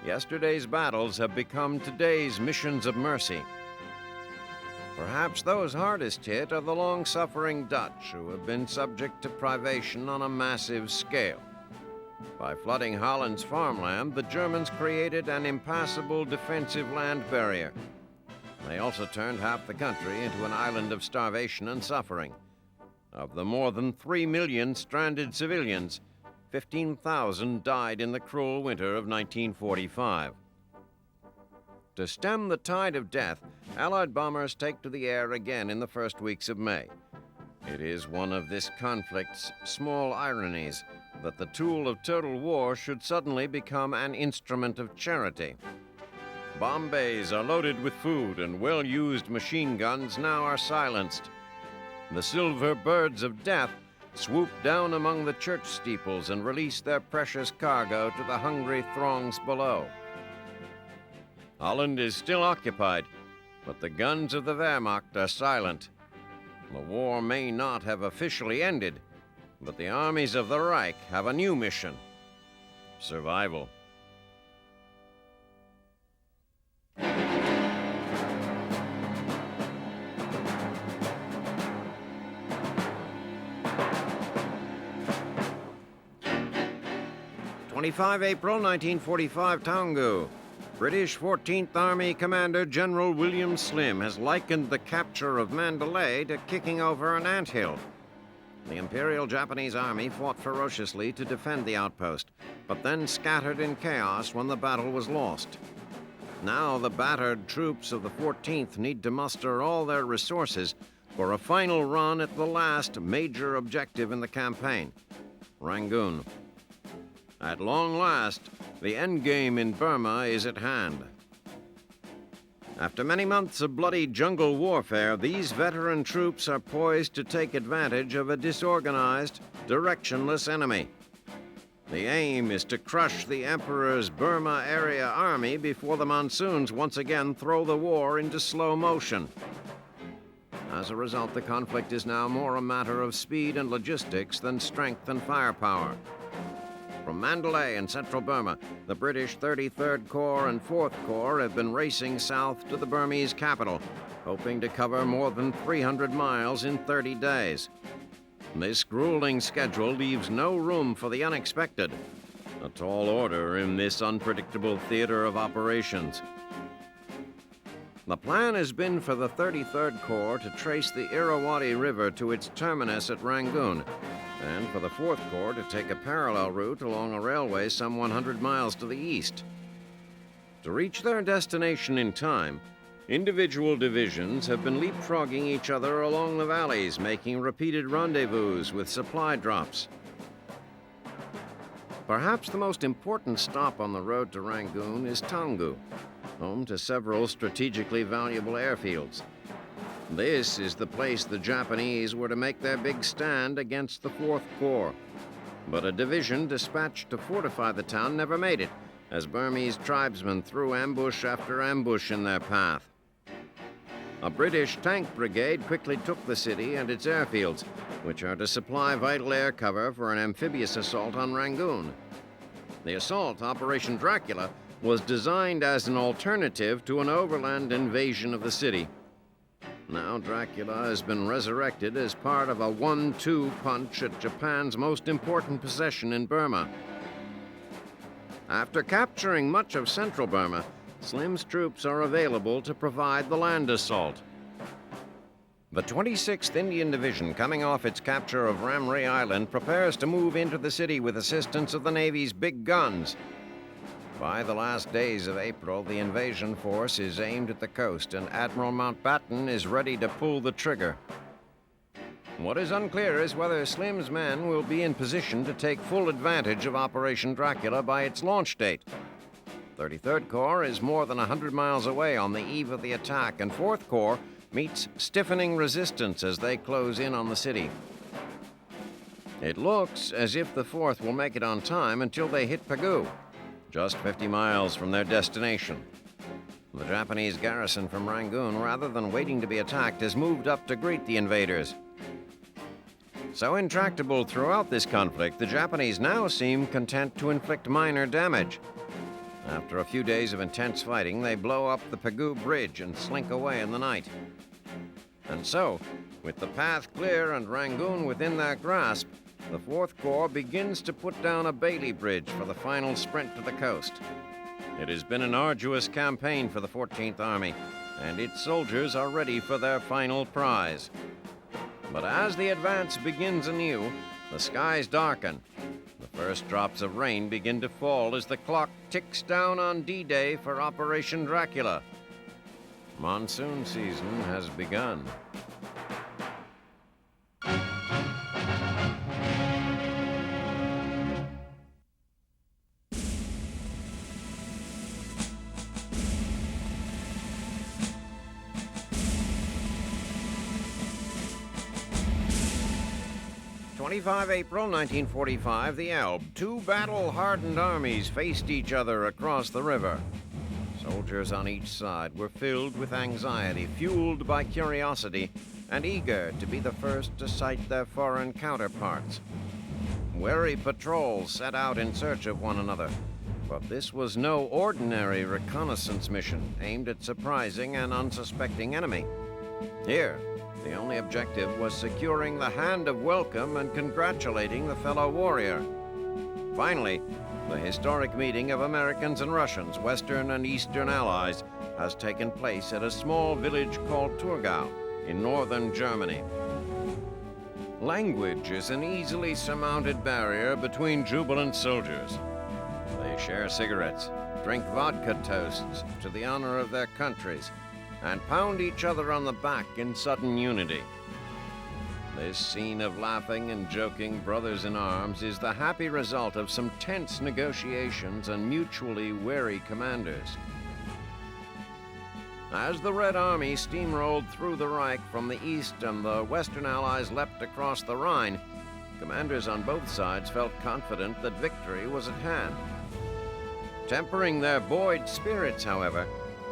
Speaker 1: yesterday's battles have become today's missions of mercy. Perhaps those hardest hit are the long-suffering Dutch, who have been subject to privation on a massive scale. By flooding Holland's farmland, the Germans created an impassable defensive land barrier. They also turned half the country into an island of starvation and suffering. Of the more than 3 million stranded civilians, 15,000 died in the cruel winter of 1945. To stem the tide of death, Allied bombers take to the air again in the first weeks of May. It is one of this conflict's small ironies that the tool of total war should suddenly become an instrument of charity. Bomb bays are loaded with food, and well-used machine guns now are silenced. The silver birds of death swoop down among the church steeples and release their precious cargo to the hungry throngs below. Holland is still occupied, but the guns of the Wehrmacht are silent. The war may not have officially ended, but the armies of the Reich have a new mission: survival. April 1945, Torgau. British 14th Army Commander General William Slim has likened the capture of Mandalay to kicking over an anthill. The Imperial Japanese Army fought ferociously to defend the outpost, but then scattered in chaos when the battle was lost. Now the battered troops of the 14th need to muster all their resources for a final run at the last major objective in the campaign, Rangoon. At long last, the endgame in Burma is at hand. After many months of bloody jungle warfare, these veteran troops are poised to take advantage of a disorganized, directionless enemy. The aim is to crush the Emperor's Burma area army before the monsoons once again throw the war into slow motion. As a result, the conflict is now more a matter of speed and logistics than strength and firepower. From Mandalay in central Burma, the British 33rd Corps and 4th Corps have been racing south to the Burmese capital, hoping to cover more than 300 miles in 30 days. This grueling schedule leaves no room for the unexpected, a tall order in this unpredictable theater of operations. The plan has been for the 33rd Corps to trace the Irrawaddy River to its terminus at Rangoon, and for the 4th Corps to take a parallel route along a railway some 100 miles to the east. To reach their destination in time, individual divisions have been leapfrogging each other along the valleys, making repeated rendezvous with supply drops. Perhaps the most important stop on the road to Rangoon is Torgau, home to several strategically valuable airfields. This is the place the Japanese were to make their big stand against the 4th Corps. But a division dispatched to fortify the town never made it, as Burmese tribesmen threw ambush after ambush in their path. A British tank brigade quickly took the city and its airfields, which are to supply vital air cover for an amphibious assault on Rangoon. The assault, Operation Dracula, was designed as an alternative to an overland invasion of the city. Now Dracula has been resurrected as part of a 1-2 punch at Japan's most important possession in Burma. After capturing much of central Burma, Slim's troops are available to provide the land assault. The 26th Indian Division, coming off its capture of Ram Ray Island, prepares to move into the city with assistance of the Navy's big guns. By the last days of April, the invasion force is aimed at the coast, and Admiral Mountbatten is ready to pull the trigger. What is unclear is whether Slim's men will be in position to take full advantage of Operation Dracula by its launch date. 33rd Corps is more than 100 miles away on the eve of the attack, and 4th Corps meets stiffening resistance as they close in on the city. It looks as if the 4th will make it on time until they hit Pegu, just 50 miles from their destination. The Japanese garrison from Rangoon, rather than waiting to be attacked, has moved up to greet the invaders. So intractable throughout this conflict, the Japanese now seem content to inflict minor damage. After a few days of intense fighting, they blow up the Pegu Bridge and slink away in the night. And so, with the path clear and Rangoon within their grasp, the 4th Corps begins to put down a Bailey Bridge for the final sprint to the coast. It has been an arduous campaign for the 14th Army, and its soldiers are ready for their final prize. But as the advance begins anew, the skies darken. The first drops of rain begin to fall as the clock ticks down on D-Day for Operation Dracula. Monsoon season has begun. April 1945, the Elbe. Two battle-hardened armies faced each other across the river. Soldiers on each side were filled with anxiety, fueled by curiosity, and eager to be the first to sight their foreign counterparts. Wary patrols set out in search of one another, but this was no ordinary reconnaissance mission aimed at surprising an unsuspecting enemy. Here, the only objective was securing the hand of welcome and congratulating the fellow warrior. Finally, the historic meeting of Americans and Russians, Western and Eastern allies, has taken place at a small village called Torgau in northern Germany. Language is an easily surmounted barrier between jubilant soldiers. They share cigarettes, drink vodka toasts to the honor of their countries, and pound each other on the back in sudden unity. This scene of laughing and joking brothers in arms is the happy result of some tense negotiations and mutually wary commanders. As the Red Army steamrolled through the Reich from the east and the Western Allies leapt across the Rhine, commanders on both sides felt confident that victory was at hand. Tempering their buoyed spirits, however,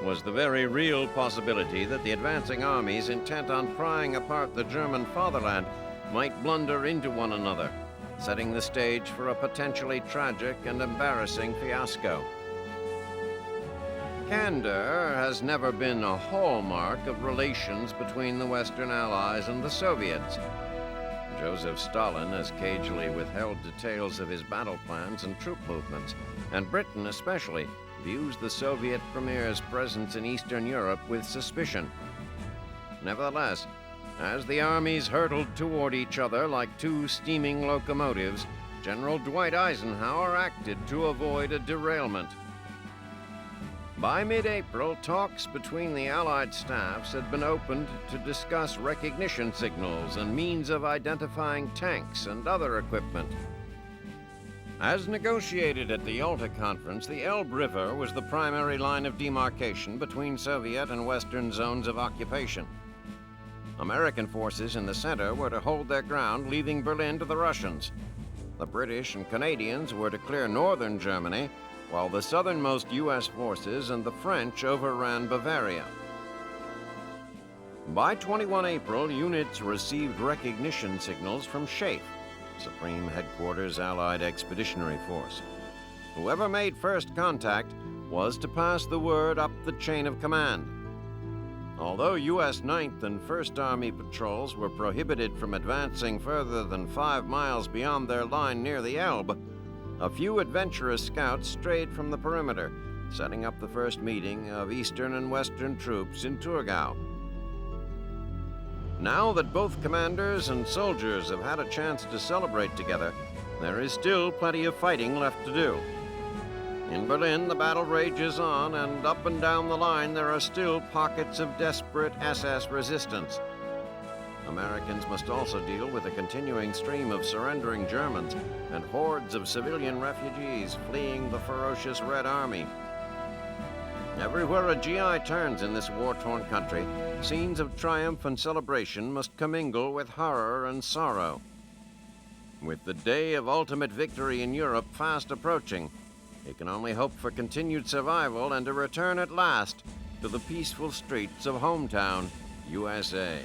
Speaker 1: was the very real possibility that the advancing armies intent on prying apart the German fatherland might blunder into one another, setting the stage for a potentially tragic and embarrassing fiasco. Candor has never been a hallmark of relations between the Western Allies and the Soviets. Joseph Stalin has cagily withheld details of his battle plans and troop movements, and Britain especially views the Soviet premier's presence in Eastern Europe with suspicion. Nevertheless, as the armies hurtled toward each other like two steaming locomotives, General Dwight Eisenhower acted to avoid a derailment. By mid-April, talks between the Allied staffs had been opened to discuss recognition signals and means of identifying tanks and other equipment. As negotiated at the Yalta Conference, the Elbe River was the primary line of demarcation between Soviet and Western zones of occupation. American forces in the center were to hold their ground, leaving Berlin to the Russians. The British and Canadians were to clear northern Germany, while the southernmost U.S. forces and the French overran Bavaria. By 21 April, units received recognition signals from SHAEF, Supreme Headquarters Allied Expeditionary Force. Whoever made first contact was to pass the word up the chain of command. Although U.S. 9th and 1st Army patrols were prohibited from advancing further than 5 miles beyond their line near the Elbe, a few adventurous scouts strayed from the perimeter, setting up the first meeting of Eastern and Western troops in Torgau. Now that both commanders and soldiers have had a chance to celebrate together, there is still plenty of fighting left to do. In Berlin, the battle rages on, and up and down the line there are still pockets of desperate SS resistance. Americans must also deal with a continuing stream of surrendering Germans and hordes of civilian refugees fleeing the ferocious Red Army. Everywhere a GI turns in this war-torn country, scenes of triumph and celebration must commingle with horror and sorrow. With the day of ultimate victory in Europe fast approaching, he can only hope for continued survival and a return at last to the peaceful streets of hometown USA.